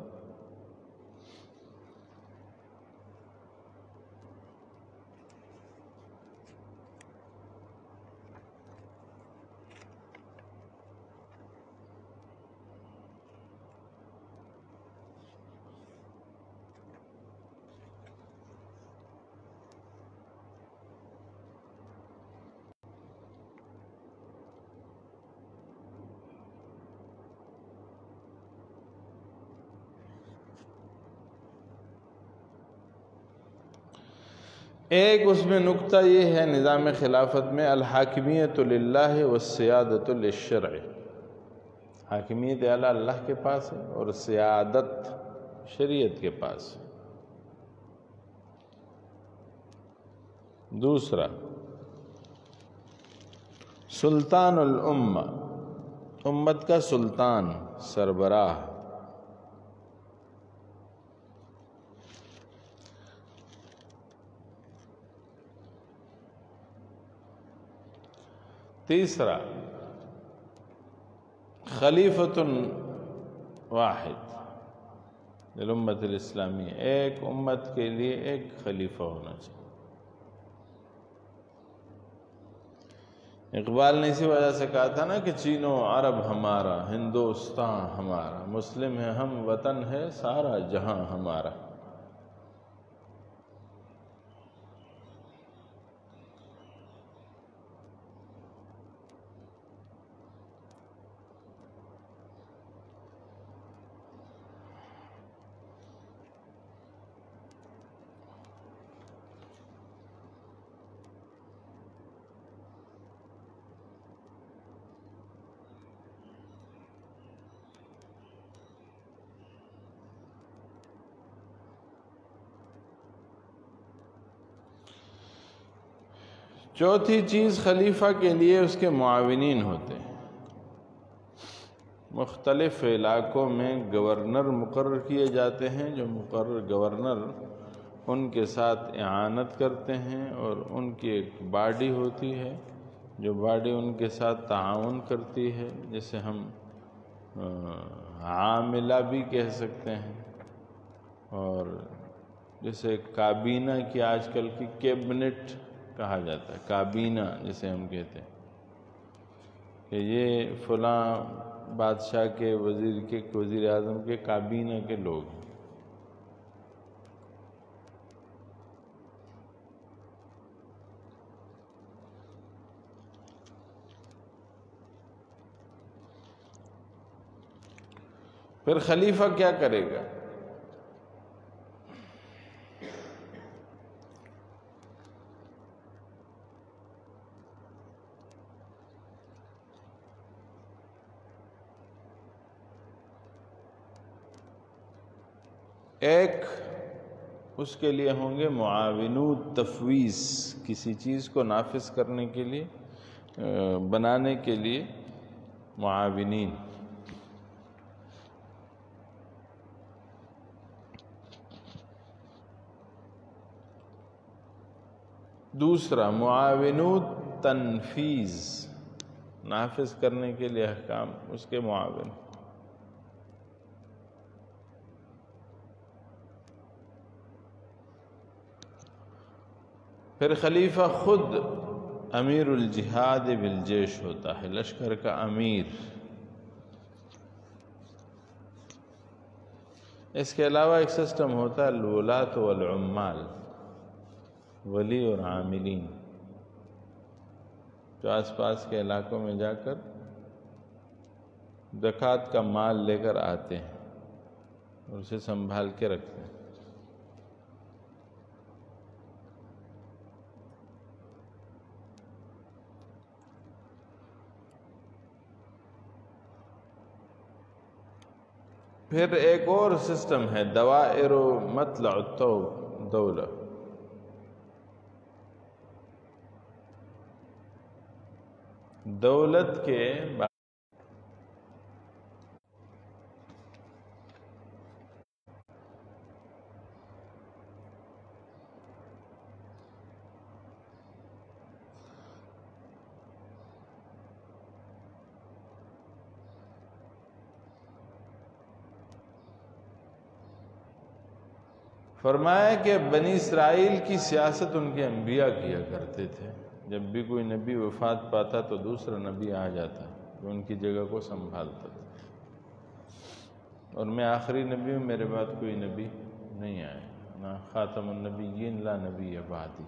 ایک اس میں نقطہ یہ ہے نظام خلافت میں، الحاکمیت للہ والسیادت للشرع، حاکمیت اعلیٰ اللہ کے پاس ہے اور سیادت شریعت کے پاس ہے۔ دوسرا، سلطان الامہ، امت کا سلطان، سربراہ۔ تیسرا، خلیفۃ واحد للامت الاسلامی، ایک امت کے لیے ایک خلیفہ ہونا چاہیے۔ اقبال نے اسی وجہ سے کہا تھا نا کہ چین و عرب ہمارا، ہندوستان ہمارا، مسلم ہے ہم، وطن ہے سارا جہاں ہمارا۔ چوتھی چیز، خلیفہ کے لیے اس کے معاونین ہوتے ہیں۔ مختلف علاقوں میں گورنر مقرر کیے جاتے ہیں، جو مقرر گورنر ان کے ساتھ اعانت کرتے ہیں، اور ان کی ایک باڈی ہوتی ہے جو باڈی ان کے ساتھ تعاون کرتی ہے، جسے ہم عاملہ بھی کہہ سکتے ہیں، اور جسے کابینہ کی آج کل کی کیبنٹ کہا جاتا ہے، کابینہ جسے ہم کہتے ہیں کہ یہ فلاں بادشاہ کے وزیر اعظم کے کابینہ کے لوگ ہیں۔ پھر خلیفہ کیا کرے گا؟ ایک اس کے لیے ہوں گے معاونو تفویض، کسی چیز کو نافذ کرنے کے لیے، بنانے کے لیے معاونین۔ دوسرا معاونو تنفیذ، نافذ کرنے کے لیے احکام اس کے معاون۔ پھر خلیفہ خود امیر الجہاد بالجیش ہوتا ہے، لشکر کا امیر۔ اس کے علاوہ ایک سسٹم ہوتا ہے الولاة والعمال، ولی اور عاملین، جو آس پاس کے علاقوں میں جا کر زکوٰۃ کا مال لے کر آتے ہیں اور اسے سنبھال کے رکھتے ہیں۔ پھر ایک اور سسٹم ہے دوائر و مطلع الدولہ، دولت کے فرمایا کہ بنی اسرائیل کی سیاست ان کے انبیاء کیا کرتے تھے۔ جب بھی کوئی نبی وفات پاتا تو دوسرا نبی آ جاتا جو ان کی جگہ کو سنبھالتا تھا، اور میں آخری نبی ہوں، میرے بعد کوئی نبی نہیں آئے، نہ خاتم النبیین لا نبی بعدی۔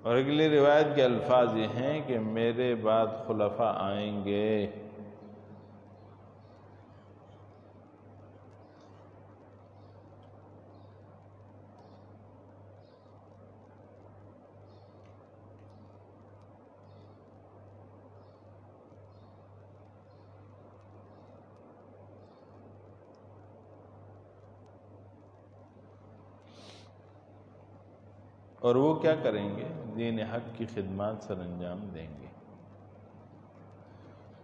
اور اگلی روایت کے الفاظ یہ ہیں کہ میرے بعد خلفاء آئیں گے، اور وہ کیا کریں گے؟ دین حق کی خدمات سر انجام دیں گے۔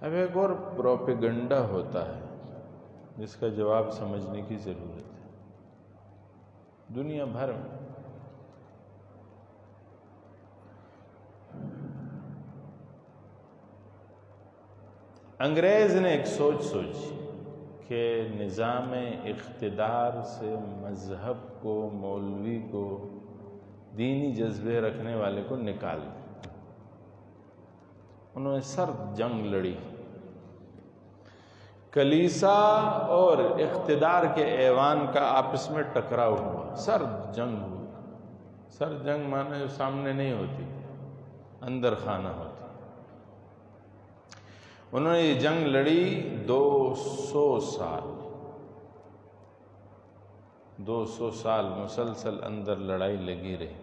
اب ایک اور پروپیگنڈا ہوتا ہے جس کا جواب سمجھنے کی ضرورت ہے۔ دنیا بھر میں انگریز نے ایک سوچ سوچی کہ نظام اقتدار سے مذہب کو، مولوی کو، دینی جذبے رکھنے والے کو نکال دیں۔ انہوں نے سرد جنگ لڑی، کلیسا اور اقتدار کے ایوان کا آپس میں ٹکراؤ ہوا، سرد جنگ ہوا۔ سرد جنگ مانے جو سامنے نہیں ہوتی، اندر خانہ ہوتی۔ انہوں نے یہ جنگ لڑی 200 سال مسلسل اندر لڑائی لگی رہی۔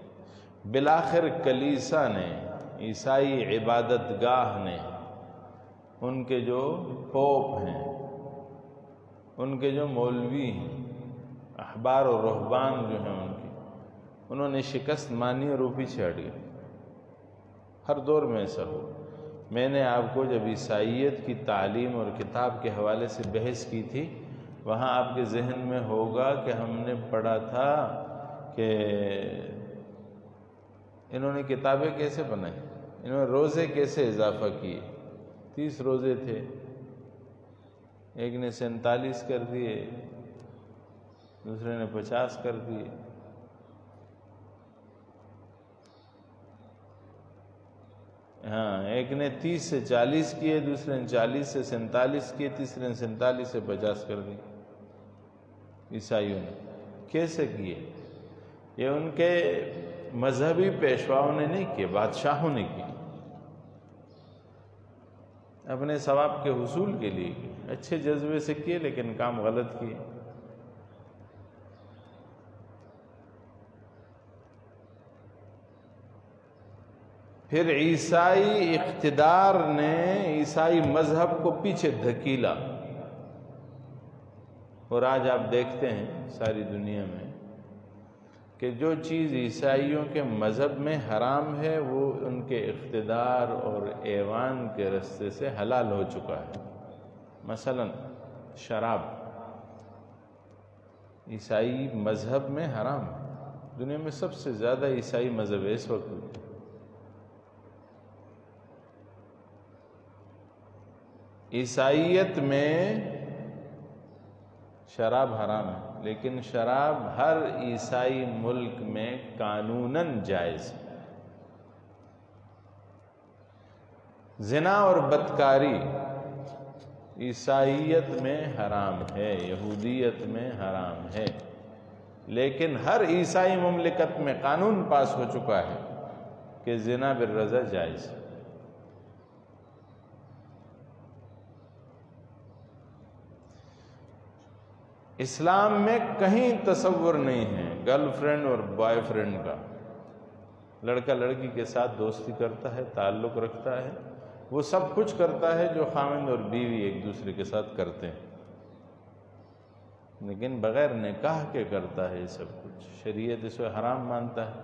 بالآخر کلیسا نے، عیسائی عبادت گاہ نے، ان کے جو پوپ ہیں ان کے جو مولوی ہیں، احبار و رہبان جو ہیں انہوں نے شکست مانی اور وہ پیچھے ہٹ گئے۔ ہر دور میں ایسا ہو۔ میں نے آپ کو جب عیسائیت کی تعلیم اور کتاب کے حوالے سے بحث کی تھی، وہاں آپ کے ذہن میں ہوگا کہ ہم نے پڑھا تھا کہ انہوں نے کتابیں کیسے بنائی، انہوں نے روزے کیسے اضافہ کیے۔ 30 روزے تھے، ایک نے 47 کر دیے، دوسرے نے 50 کر دیے۔ ہاں، ایک نے 30 سے 40 کیے، دوسرے نے 40 سے 47 کیے، تیسرے نے 47 سے 50 کر دیے۔ عیسائیوں نے کیسے کیے؟ یہ ان کے مذہبی پیشواؤں نے نہیں کیے، بادشاہوں نے کیے، اپنے ثواب کے حصول کے لیے کیے، اچھے جذبے سے کیے لیکن کام غلط کیے۔ پھر عیسائی اقتدار نے عیسائی مذہب کو پیچھے دھکیلا، اور آج آپ دیکھتے ہیں ساری دنیا میں کہ جو چیز عیسائیوں کے مذہب میں حرام ہے وہ ان کے اقتدار اور ایوان کے راستے سے حلال ہو چکا ہے۔ مثلا شراب عیسائی مذہب میں حرام ہے، دنیا میں سب سے زیادہ عیسائی مذہب ہے اس وقت۔ عیسائیت میں شراب حرام ہے، لیکن شراب ہر عیسائی ملک میں قانوناً جائز ہے۔ زنا اور بدکاری عیسائیت میں حرام ہے، یہودیت میں حرام ہے، لیکن ہر عیسائی مملکت میں قانون پاس ہو چکا ہے کہ زنا بالرضا جائز ہے۔ اسلام میں کہیں تصور نہیں ہے گرل فرینڈ اور بوائے فرینڈ کا۔ لڑکا لڑکی کے ساتھ دوستی کرتا ہے، تعلق رکھتا ہے، وہ سب کچھ کرتا ہے جو خاوند اور بیوی ایک دوسرے کے ساتھ کرتے ہیں، لیکن بغیر نکاح کے کرتا ہے یہ سب کچھ۔ شریعت اسے حرام مانتا ہے۔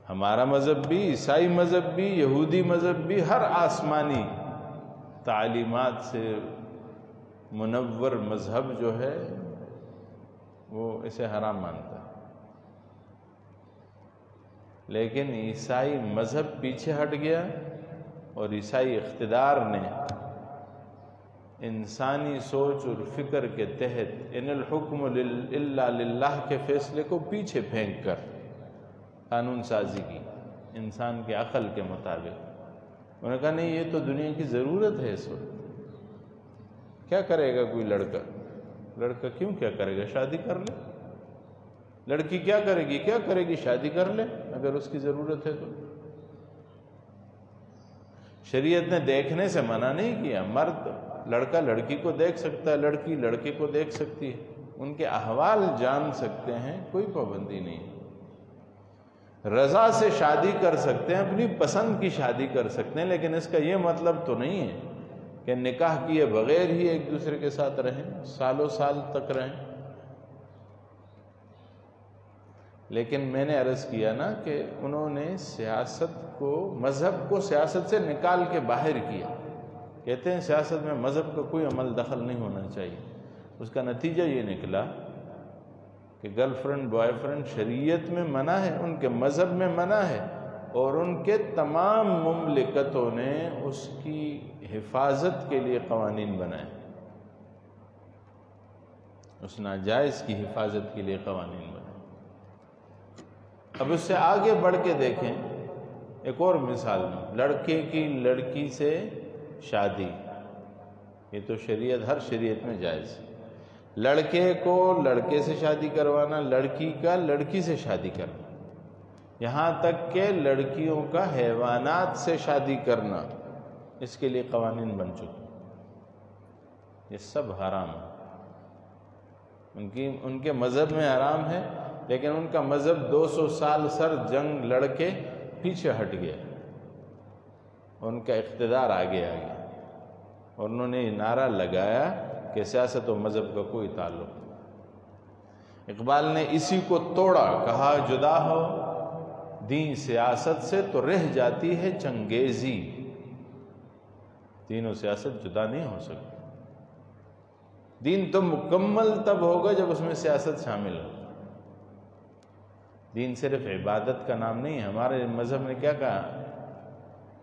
ہمارا مذہب بھی، عیسائی مذہب بھی، یہودی مذہب بھی، ہر آسمانی تعلیمات سے منور مذہب جو ہے وہ اسے حرام مانتا ہے، لیکن عیسائی مذہب پیچھے ہٹ گیا اور عیسائی اقتدار نے انسانی سوچ اور فکر کے تحت ان الحکم الا للہ کے فیصلے کو پیچھے پھینک کر قانون سازی کی انسان کے عقل کے مطابق۔ انہوں نے کہا نہیں، یہ تو دنیا کی ضرورت ہے اس وقت۔ کیا کرے گا کوئی لڑکا کیوں کیا کرے گا؟ شادی کر لے۔ لڑکی کیا کرے گی؟ شادی کر لے اگر اس کی ضرورت ہے تو۔ شریعت نے دیکھنے سے منع نہیں کیا، مرد لڑکا لڑکی کو دیکھ سکتا ہے، لڑکی لڑکے کو دیکھ سکتی ہے، ان کے احوال جان سکتے ہیں، کوئی پابندی نہیں۔ رضا سے شادی کر سکتے ہیں، اپنی پسند کی شادی کر سکتے ہیں، لیکن اس کا یہ مطلب تو نہیں ہے کہ نکاح کیے بغیر ہی ایک دوسرے کے ساتھ رہیں، سالوں سال تک رہیں۔ لیکن میں نے عرض کیا نا کہ انہوں نے سیاست کو، مذہب کو سیاست سے نکال کے باہر کیا۔ کہتے ہیں سیاست میں مذہب کا کوئی عمل دخل نہیں ہونا چاہیے۔ اس کا نتیجہ یہ نکلا کہ گرل فرینڈ بوائے فرینڈ شریعت میں منع ہے، ان کے مذہب میں منع ہے، اور ان کے تمام مملکتوں نے اس کی حفاظت کے لیے قوانین بنائے، اس ناجائز کی حفاظت کے لیے قوانین بنائے۔ اب اس سے آگے بڑھ کے دیکھیں ایک اور مثال میں، لڑکے کی لڑکی سے شادی، یہ تو شریعت، ہر شریعت میں جائز ہے۔ لڑکے کو لڑکے سے شادی کروانا، لڑکی کا لڑکی سے شادی کرنا، یہاں تک کہ لڑکیوں کا حیوانات سے شادی کرنا، اس کے لیے قوانین بن چکے۔ یہ سب حرام ہے، ان کے مذہب میں حرام ہے، لیکن ان کا مذہب 200 سال سر جنگ لڑ کے پیچھے ہٹ گیا، ان کا اقتدار آگے آ گیا، اور انہوں نے یہ نعرہ لگایا کہ سیاست و مذہب کا کوئی تعلق نہیں۔ اقبال نے اسی کو توڑا، کہا جدا ہو دین سیاست سے تو رہ جاتی ہے چنگیزی۔ دین و سیاست جدا نہیں ہو سکتی۔ دین تو مکمل تب ہوگا جب اس میں سیاست شامل ہو۔ دین صرف عبادت کا نام نہیں ہے۔ ہمارے مذہب نے کیا کہا؟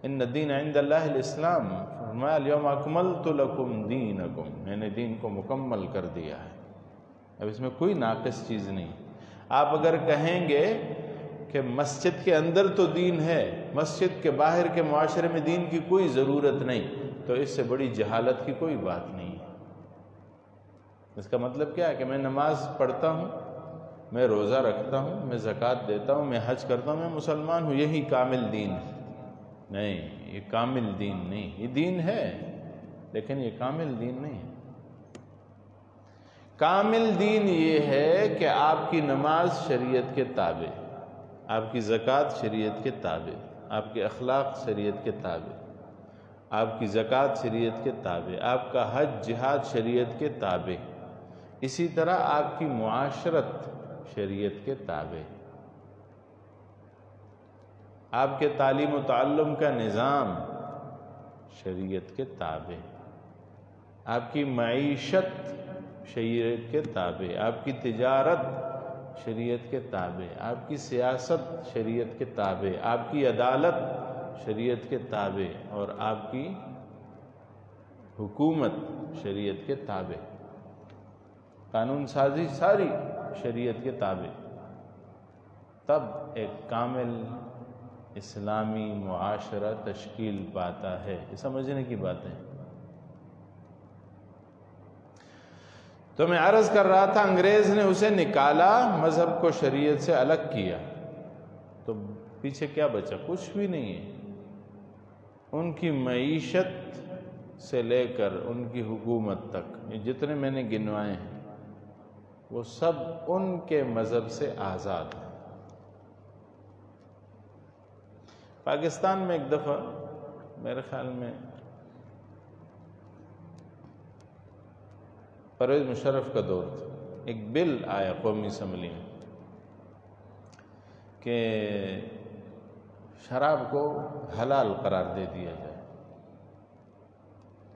ان الدین عند اللہ الاسلام، فرمایا الیوم اکملت لکم دینکم، میں نے دین کو مکمل کر دیا ہے، اب اس میں کوئی ناقص چیز نہیں۔ آپ اگر کہیں گے کہ مسجد کے اندر تو دین ہے، مسجد کے باہر کے معاشرے میں دین کی کوئی ضرورت نہیں، تو اس سے بڑی جہالت کی کوئی بات نہیں ہے۔ اس کا مطلب کیا ہے کہ میں نماز پڑھتا ہوں، میں روزہ رکھتا ہوں، میں زکوٰۃ دیتا ہوں، میں حج کرتا ہوں، میں مسلمان ہوں، یہی کامل دین ہے؟ نہیں، یہ کامل دین نہیں۔ یہ دین ہے لیکن یہ کامل دین نہیں ہے۔ کامل دین یہ ہے کہ آپ کی نماز شریعت کے تابع، آپ کی زکوٰۃ شریعت کے تابع، آپ کے اخلاق شریعت کے تابع، آپ کی زکوٰۃ شریعت کے تابع، آپ کا حج جہاد شریعت کے تابع، اسی طرح آپ کی معاشرت شریعت کے تابع، آپ کے تعلیم و تعلم کا نظام شریعت کے تابع، آپ کی معیشت شریعت کے تابع، آپ کی تجارت شریعت کے تابع، آپ کی سیاست شریعت کے تابع، آپ کی عدالت شریعت کے تابع، اور آپ کی حکومت شریعت کے تابع، قانون سازی ساری شریعت کے تابع، تب ایک کامل اسلامی معاشرہ تشکیل پاتا ہے۔ یہ سمجھنے کی بات ہے۔ تو میں عرض کر رہا تھا، انگریز نے اسے نکالا، مذہب کو شریعت سے الگ کیا، تو پیچھے کیا بچا؟ کچھ بھی نہیں ہے۔ ان کی معیشت سے لے کر ان کی حکومت تک، یہ جتنے میں نے گنوائے ہیں وہ سب ان کے مذہب سے آزاد ہیں۔ پاکستان میں ایک دفعہ میرے خیال میں پرویز مشرف کا دور تھا، ایک بل آیا قومی اسمبلی میں کہ شراب کو حلال قرار دے دیا جائے،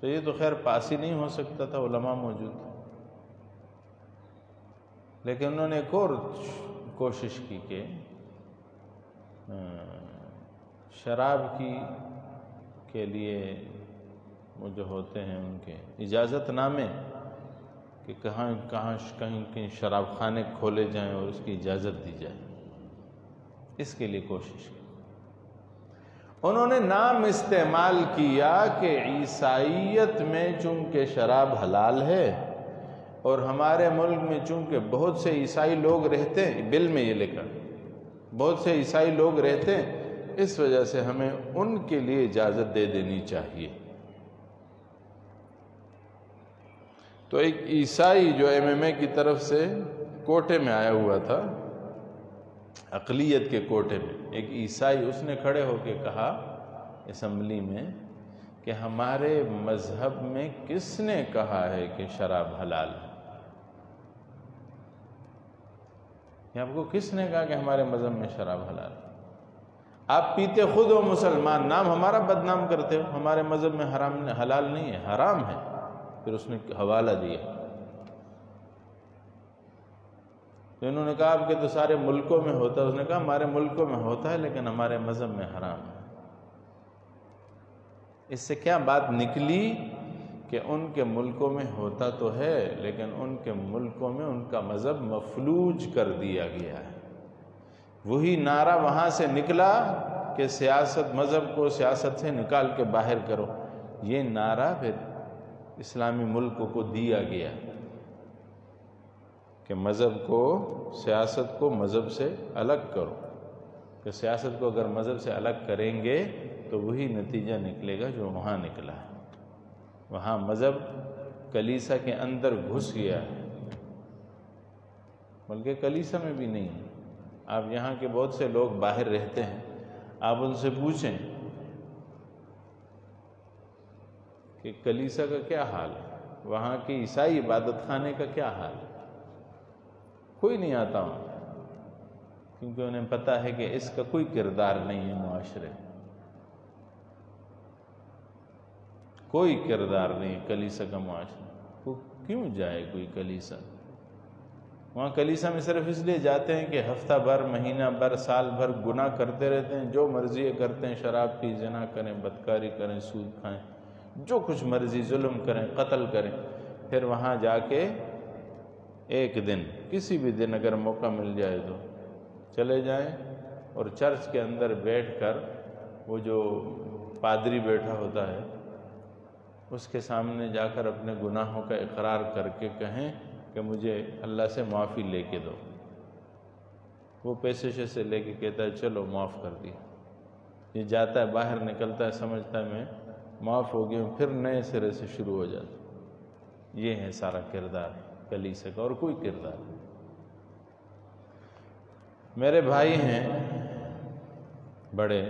تو یہ تو خیر پاس ہی نہیں ہو سکتا تھا، علماء موجود تھے، لیکن انہوں نے ایک اور کوشش کی کہ شراب کے لیے وہ جو ہوتے ہیں ان کے اجازت نامے، کہ کہیں شراب خانے کھولے جائیں اور اس کی اجازت دی جائے، اس کے لیے کوشش کی۔ انہوں نے نام استعمال کیا کہ عیسائیت میں چونکہ شراب حلال ہے اور ہمارے ملک میں چونکہ بہت سے عیسائی لوگ رہتے ہیں، بل میں یہ لکھا بہت سے عیسائی لوگ رہتے ہیں، اس وجہ سے ہمیں ان کے لیے اجازت دے دینی چاہیے۔ تو ایک عیسائی جو MMA کی طرف سے کوٹے میں آیا ہوا تھا، اقلیت کے کوٹے میں، ایک عیسائی، اس نے کھڑے ہو کے کہا اسمبلی میں کہ ہمارے مذہب میں کس نے کہا ہے کہ شراب حلال ہے؟ کہ آپ کو کس نے کہا کہ ہمارے مذہب میں شراب حلال ہے؟ آپ پیتے خود ہو مسلمان، نام ہمارا بدنام کرتے ہو، ہمارے مذہب میں حلال نہیں ہے، حرام ہے۔ پھر اس نے حوالہ دیا، تو انہوں نے کہا آپ کے تو سارے ملکوں میں ہوتا ہے، اس نے کہا ہمارے ملکوں میں ہوتا ہے لیکن ہمارے مذہب میں حرام ہے۔ اس سے کیا بات نکلی کہ ان کے ملکوں میں ہوتا تو ہے لیکن ان کے ملکوں میں ان کا مذہب مفلوج کر دیا گیا ہے۔ وہی نعرہ وہاں سے نکلا کہ سیاست، مذہب کو سیاست سے نکال کے باہر کرو، یہ نعرہ پھر اسلامی ملکوں کو دیا گیا کہ مذہب کو، سیاست کو مذہب سے الگ کرو، کہ سیاست کو اگر مذہب سے الگ کریں گے تو وہی نتیجہ نکلے گا جو وہاں نکلا ہے۔ وہاں مذہب کلیسا کے اندر گھس گیا ہے، بلکہ کلیسا میں بھی نہیں ہے۔ آپ یہاں کے بہت سے لوگ باہر رہتے ہیں، آپ ان سے پوچھیں کہ کلیسا کا کیا حال ہے، وہاں کی عیسائی عبادت خانے کا کیا حال ہے؟ کوئی نہیں آتا وہاں، کیونکہ انہیں پتہ ہے کہ اس کا کوئی کردار نہیں ہے معاشرے، کوئی کردار نہیں ہے کلیسا کا معاشرے۔ کیوں جائے کوئی کلیسا؟ وہاں کلیسا میں صرف اس لیے جاتے ہیں کہ ہفتہ بھر، مہینہ بھر، سال بھر گناہ کرتے رہتے ہیں، جو مرضی کرتے ہیں، شراب پی، زنا کریں، بدکاری کریں، سود کھائیں، جو کچھ مرضی، ظلم کریں، قتل کریں، پھر وہاں جا کے ایک دن، کسی بھی دن اگر موقع مل جائے تو چلے جائیں اور چرچ کے اندر بیٹھ کر وہ جو پادری بیٹھا ہوتا ہے اس کے سامنے جا کر اپنے گناہوں کا اقرار کر کے کہیں کہ مجھے اللہ سے معافی لے کے دو۔ وہ پیسے سے لے کے کہتا ہے چلو معاف کر دیا، یہ جاتا ہے، باہر نکلتا ہے، سمجھتا ہے میں معاف ہو گیا ہوں، پھر نئے سرے سے شروع ہو جاتا ہے۔ یہ ہے سارا کردار کلیسا کا، اور کوئی کردار نہیں۔ میرے بھائی ہیں بڑے،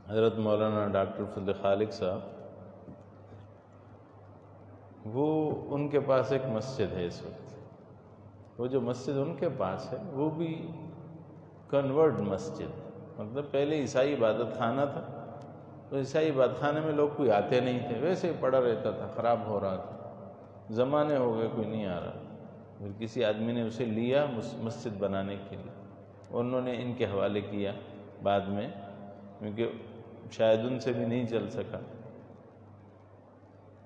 حضرت مولانا ڈاکٹر فضل خالق صاحب، وہ ان کے پاس ایک مسجد ہے اس وقت، وہ جو مسجد ان کے پاس ہے وہ بھی کنورٹ مسجد، مطلب پہلے عیسائی عبادت خانہ تھا، تو عیسائی عبادت خانے میں لوگ کوئی آتے نہیں تھے، ویسے ہی پڑا رہتا تھا، خراب ہو رہا تھا، زمانے ہو گئے کوئی نہیں آ رہا، پھر کسی آدمی نے اسے لیا مسجد بنانے کے لیے، انہوں نے ان کے حوالے کیا بعد میں، کیونکہ شاید ان سے بھی نہیں چل سکا،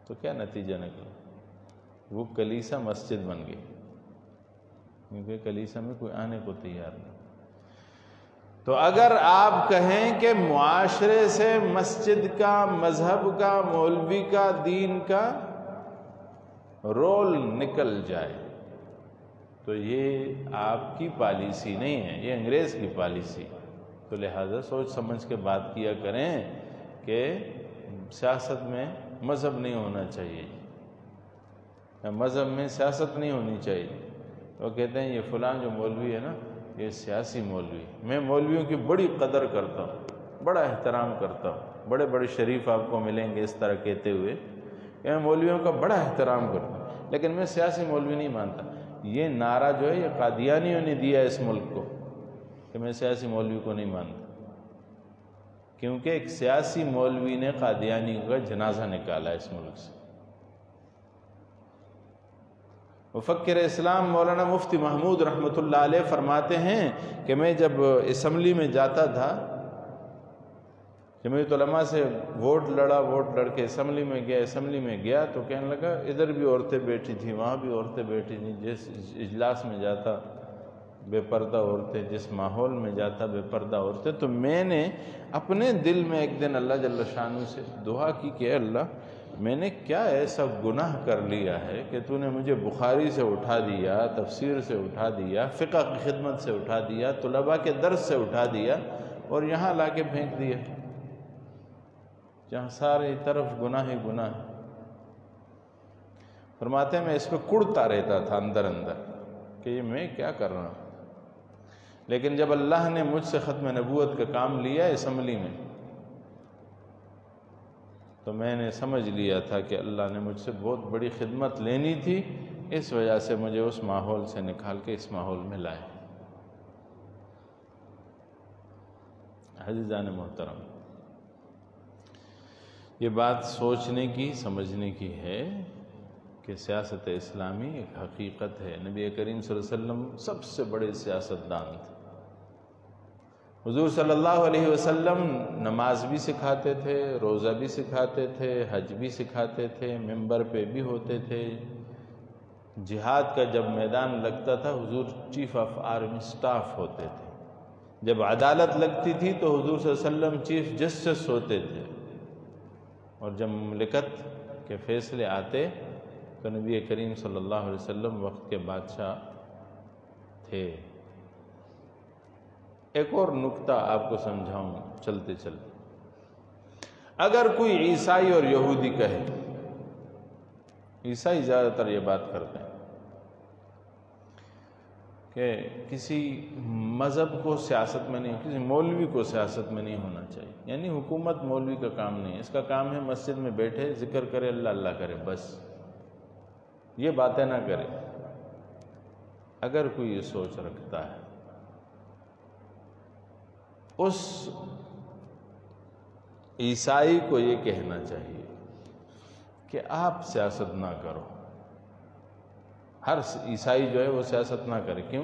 تو کیا نتیجہ نکلا؟ وہ کلیسا مسجد بن گئی، کیونکہ کلیسا میں کوئی آنے کو تیار نہیں۔ تو اگر آپ کہیں کہ معاشرے سے مسجد کا، مذہب کا، مولوی کا، دین کا رول نکل جائے تو یہ آپ کی پالیسی نہیں ہے، یہ انگریز کی پالیسی۔ تو لہذا سوچ سمجھ کے بات کیا کریں کہ سیاست میں مذہب نہیں ہونا چاہیے، مذہب میں سیاست نہیں ہونی چاہیے۔ وہ کہتے ہیں یہ فلاں جو مولوی ہے نا، یہ سیاسی مولوی۔ میں مولویوں کی بڑی قدر کرتا ہوں، بڑا احترام کرتا ہوں، بڑے بڑے شریف آپ کو ملیں گے اس طرح کہتے ہوئے کہ میں مولویوں کا بڑا احترام کرتا ہوں، لیکن میں سیاسی مولوی نہیں مانتا۔ یہ نعرہ جو ہے یہ قادیانیوں نے دیا اس ملک کو کہ میں سیاسی مولوی کو نہیں مانتا، کیونکہ ایک سیاسی مولوی نے قادیانی کا جنازہ نکالا اس ملک سے۔ مفکر اسلام مولانا مفتی محمود رحمۃ اللہ علیہ فرماتے ہیں کہ میں جب اسمبلی میں جاتا تھا، جمعیت علماء سے ووٹ لڑ کے اسمبلی میں گیا تو کہنے لگا ادھر بھی عورتیں بیٹھی تھیں، وہاں بھی عورتیں بیٹھی تھیں، جس اجلاس میں جاتا بے پردہ عورتیں، جس ماحول میں جاتا بے پردہ عورتیں۔ تو میں نے اپنے دل میں ایک دن اللہ جل شانہ سے دعا کی کہ اے اللہ، میں نے کیا ایسا گناہ کر لیا ہے کہ تو نے مجھے بخاری سے اٹھا دیا، تفسیر سے اٹھا دیا، فقہ کی خدمت سے اٹھا دیا، طلباء کے درس سے اٹھا دیا، اور یہاں لا کے پھینک دیا جہاں ساری طرف گناہ ہی گناہ۔ فرماتے ہیں میں اس پہ کڑتا رہتا تھا اندر کہ یہ میں کیا کر رہا ہوں، لیکن جب اللہ نے مجھ سے ختم نبوت کا کام لیا اسمبلی میں تو میں نے سمجھ لیا تھا کہ اللہ نے مجھ سے بہت بڑی خدمت لینی تھی، اس وجہ سے مجھے اس ماحول سے نکال کے اس ماحول میں لائے۔ عزیزان محترم، یہ بات سوچنے کی، سمجھنے کی ہے کہ سیاست اسلامی ایک حقیقت ہے۔ نبی کریم صلی اللہ علیہ وسلم سب سے بڑے سیاستدان تھے۔ حضور صلی اللہ علیہ وسلم نماز بھی سکھاتے تھے، روزہ بھی سکھاتے تھے، حج بھی سکھاتے تھے، ممبر پہ بھی ہوتے تھے۔ جہاد کا جب میدان لگتا تھا حضور چیف آف آرمی سٹاف ہوتے تھے، جب عدالت لگتی تھی تو حضور صلی اللہ علیہ وسلم چیف جسٹس ہوتے تھے، اور جب مملکت کے فیصلے آتے تو نبی کریم صلی اللہ علیہ وسلم وقت کے بادشاہ تھے۔ ایک اور نکتہ آپ کو سمجھاؤں چلتے چلتے، اگر کوئی عیسائی اور یہودی کہے، عیسائی زیادہ تر یہ بات کرتے ہیں کہ کسی مذہب کو سیاست میں نہیں، کسی مولوی کو سیاست میں نہیں ہونا چاہیے، یعنی حکومت مولوی کا کام نہیں ہے، اس کا کام ہے مسجد میں بیٹھے ذکر کرے، اللہ اللہ کرے، بس یہ باتیں نہ کرے۔ اگر کوئی یہ سوچ رکھتا ہے، اس عیسائی کو یہ کہنا چاہیے کہ آپ سیاست نہ کرو۔ ہر عیسائی جو ہے وہ سیاست نہ کرے۔ کیوں؟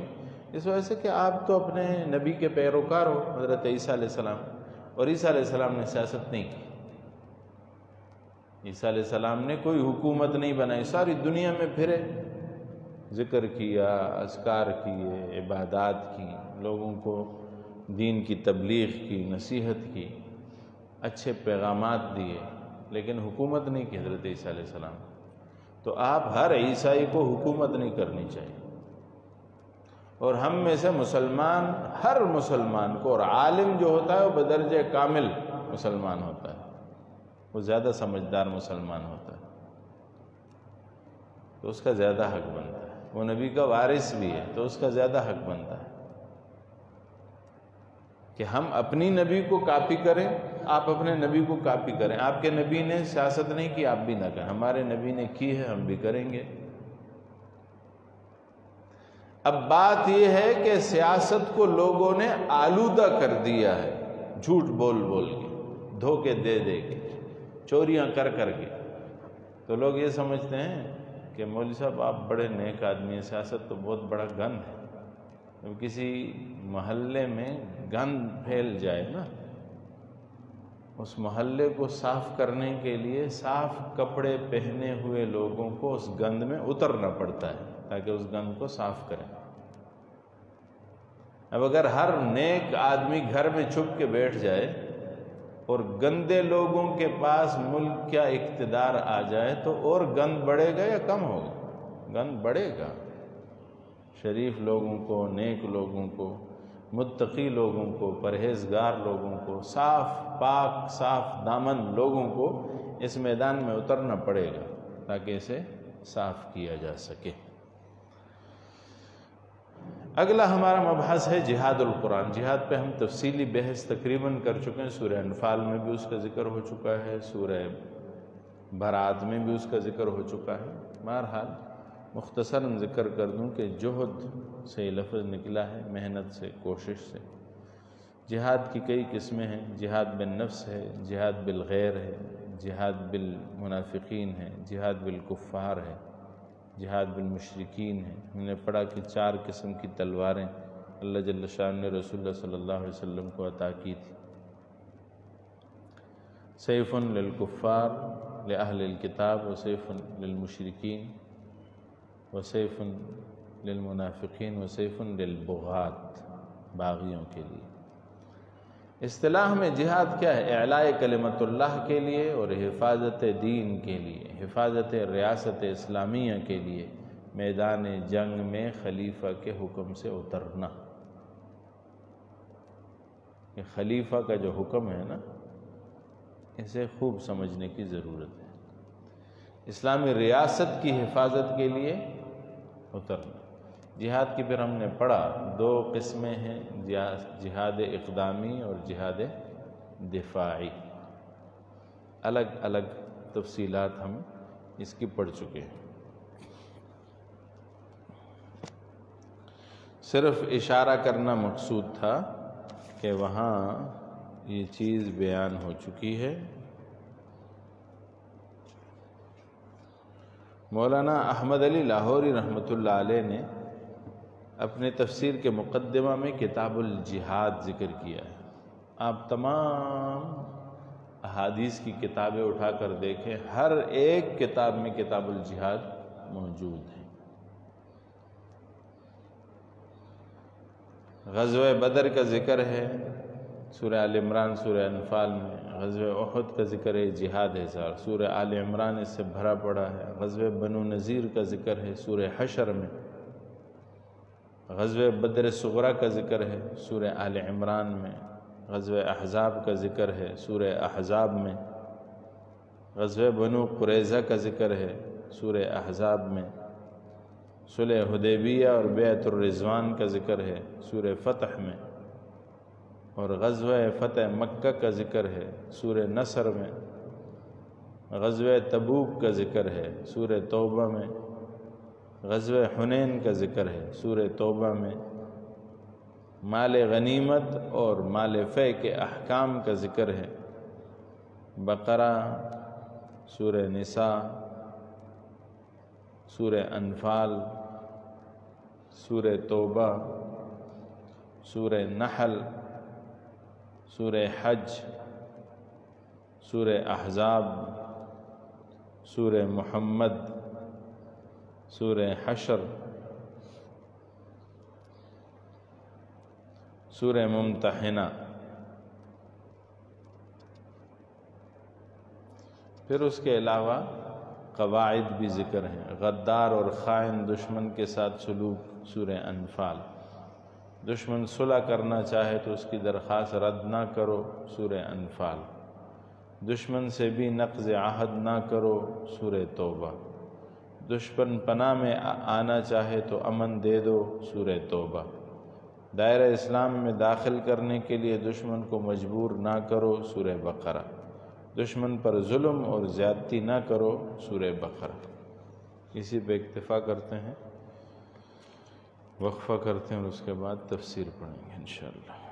اس وجہ سے کہ آپ تو اپنے نبی کے پیروکار ہو، حضرت عیسیٰ علیہ السلام، اور عیسیٰ علیہ السلام نے سیاست نہیں کی۔ عیسیٰ علیہ السلام نے کوئی حکومت نہیں بنائی، ساری دنیا میں پھرے، ذکر کیا، اذکار کیے، عبادات کی، لوگوں کو دین کی تبلیغ کی، نصیحت کی، اچھے پیغامات دیے، لیکن حکومت نہیں کی حضرت عیسیٰ علیہ السلام۔ تو آپ ہر عیسائی کو حکومت نہیں کرنی چاہیے، اور ہم میں سے مسلمان، ہر مسلمان کو، اور عالم جو ہوتا ہے وہ بدرجہ کامل مسلمان ہوتا ہے، وہ زیادہ سمجھدار مسلمان ہوتا ہے، تو اس کا زیادہ حق بنتا ہے۔ وہ نبی کا وارث بھی ہے تو اس کا زیادہ حق بنتا ہے کہ ہم اپنی نبی کو کاپی کریں، آپ اپنے نبی کو کاپی کریں۔ آپ کے نبی نے سیاست نہیں کی، آپ بھی نہ کریں، ہمارے نبی نے کی ہے، ہم بھی کریں گے۔ اب بات یہ ہے کہ سیاست کو لوگوں نے آلودہ کر دیا ہے، جھوٹ بول بول کے، دھوکے دے دے کے، چوریاں کر کر کے۔ تو لوگ یہ سمجھتے ہیں کہ مولوی صاحب آپ بڑے نیک آدمی ہیں، سیاست تو بہت بڑا گند ہے۔ جب کسی محلے میں گند پھیل جائے نا، اس محلے کو صاف کرنے کے لیے صاف کپڑے پہنے ہوئے لوگوں کو اس گند میں اترنا پڑتا ہے تاکہ اس گند کو صاف کریں۔ اب اگر ہر نیک آدمی گھر میں چھپ کے بیٹھ جائے اور گندے لوگوں کے پاس ملک کا اقتدار آ جائے تو اور گند بڑھے گا یا کم ہوگا؟ گند بڑھے گا۔ شریف لوگوں کو، نیک لوگوں کو، متقی لوگوں کو، پرہیزگار لوگوں کو، صاف پاک صاف دامن لوگوں کو اس میدان میں اترنا پڑے گا تاکہ اسے صاف کیا جا سکے۔ اگلا ہمارا مبحث ہے جہاد القرآن۔ جہاد پہ ہم تفصیلی بحث تقریباً کر چکے ہیں، سورہ انفال میں بھی اس کا ذکر ہو چکا ہے، سورہ برات میں بھی اس کا ذکر ہو چکا ہے۔ بہرحال مختصراً ذکر کر دوں کہ جہد سے لفظ نکلا ہے، محنت سے، کوشش سے۔ جہاد کی کئی قسمیں ہیں، جہاد بالنفس ہے، جہاد بالغیر ہے، جہاد بالمنافقین ہے، جہاد بالکفار ہے، جہاد بالمشرکین ہے۔ ہم نے پڑھا کہ 4 قسم کی تلواریں اللہ جل شان نے رسول اللہ صلی اللہ علیہ وسلم کو عطا کی تھی۔ سیف للکفار لأہل الکتاب، وسیف للمشرکین، وسیف للمنافقین، وسیف للبغاة، باغیوں کے لیے۔ اصطلاح میں جہاد کیا ہے؟ اعلاء کلمت اللہ کے لیے اور حفاظت دین کے لیے، حفاظت ریاست اسلامیہ کے لیے میدان جنگ میں خلیفہ کے حکم سے اترنا۔ یہ خلیفہ کا جو حکم ہے نا، اسے خوب سمجھنے کی ضرورت ہے۔ اسلامی ریاست کی حفاظت کے لیے اترنا۔ جہاد کی پھر ہم نے پڑھا 2 قسمیں ہیں، جہاد اقدامی اور جہاد دفاعی۔ الگ الگ تفصیلات ہم اس کی پڑھ چکے ہیں۔ صرف اشارہ کرنا مقصود تھا کہ وہاں یہ چیز بیان ہو چکی ہے۔ مولانا احمد علی لاہوری رحمۃ اللہ علیہ نے اپنے تفسیر کے مقدمہ میں کتاب الجہاد ذکر کیا ہے۔ آپ تمام احادیث کی کتابیں اٹھا کر دیکھیں، ہر ایک کتاب میں کتاب الجہاد موجود ہے۔ غزوہ بدر کا ذکر ہے سورہ آل عمران، سورہ انفال میں۔ غزوہ احد کا ذکر ہے، جہاد ہے سارا، سورہ آل عمران اس سے بھرا پڑا ہے۔ غزوہ بنو نذیر کا ذکر ہے سورہ حشر میں۔ غزوہ بدر صغریٰ کا ذکر ہے سورہ آل عمران میں۔ غزوہ احزاب کا ذکر ہے سورہ احزاب میں۔ غزوہ بنو قریظہ کا ذکر ہے سورہ احزاب میں۔ صلح حدیبیہ اور بیعت الرضوان کا ذکر ہے سورہ فتح میں، اور غزوہ فتح مکہ کا ذکر ہے سورہ نصر میں۔ غزوہ تبوک کا ذکر ہے سورہ توبہ میں۔ غزوہ حنین کا ذکر ہے سورہ توبہ میں، مال غنیمت اور مال فے کے احکام کا ذکر ہے بقرہ، سورہ نساء، سورہ انفال، سورہ توبہ، سورہ نحل، سورہ حج، سورہ احزاب، سورہ محمد، سورہ حشر، سورہ ممتحنہ۔ پھر اس کے علاوہ قواعد بھی ذکر ہیں، غدار اور خائن دشمن کے ساتھ سلوک، سورہ انفال، دشمن صلح کرنا چاہے تو اس کی درخواست رد نہ کرو، سورہ انفال، دشمن سے بھی نقض عہد نہ کرو، سورہ توبہ، دشمن پناہ میں آنا چاہے تو امن دے دو، سورہ توبہ، دائرہ اسلام میں داخل کرنے کے لیے دشمن کو مجبور نہ کرو، سورہ بقرہ، دشمن پر ظلم اور زیادتی نہ کرو، سورہ بقرہ۔ اسی پہ اکتفا کرتے ہیں، وقفہ کرتے ہیں اور اس کے بعد تفسیر پڑھیں گے انشاءاللہ۔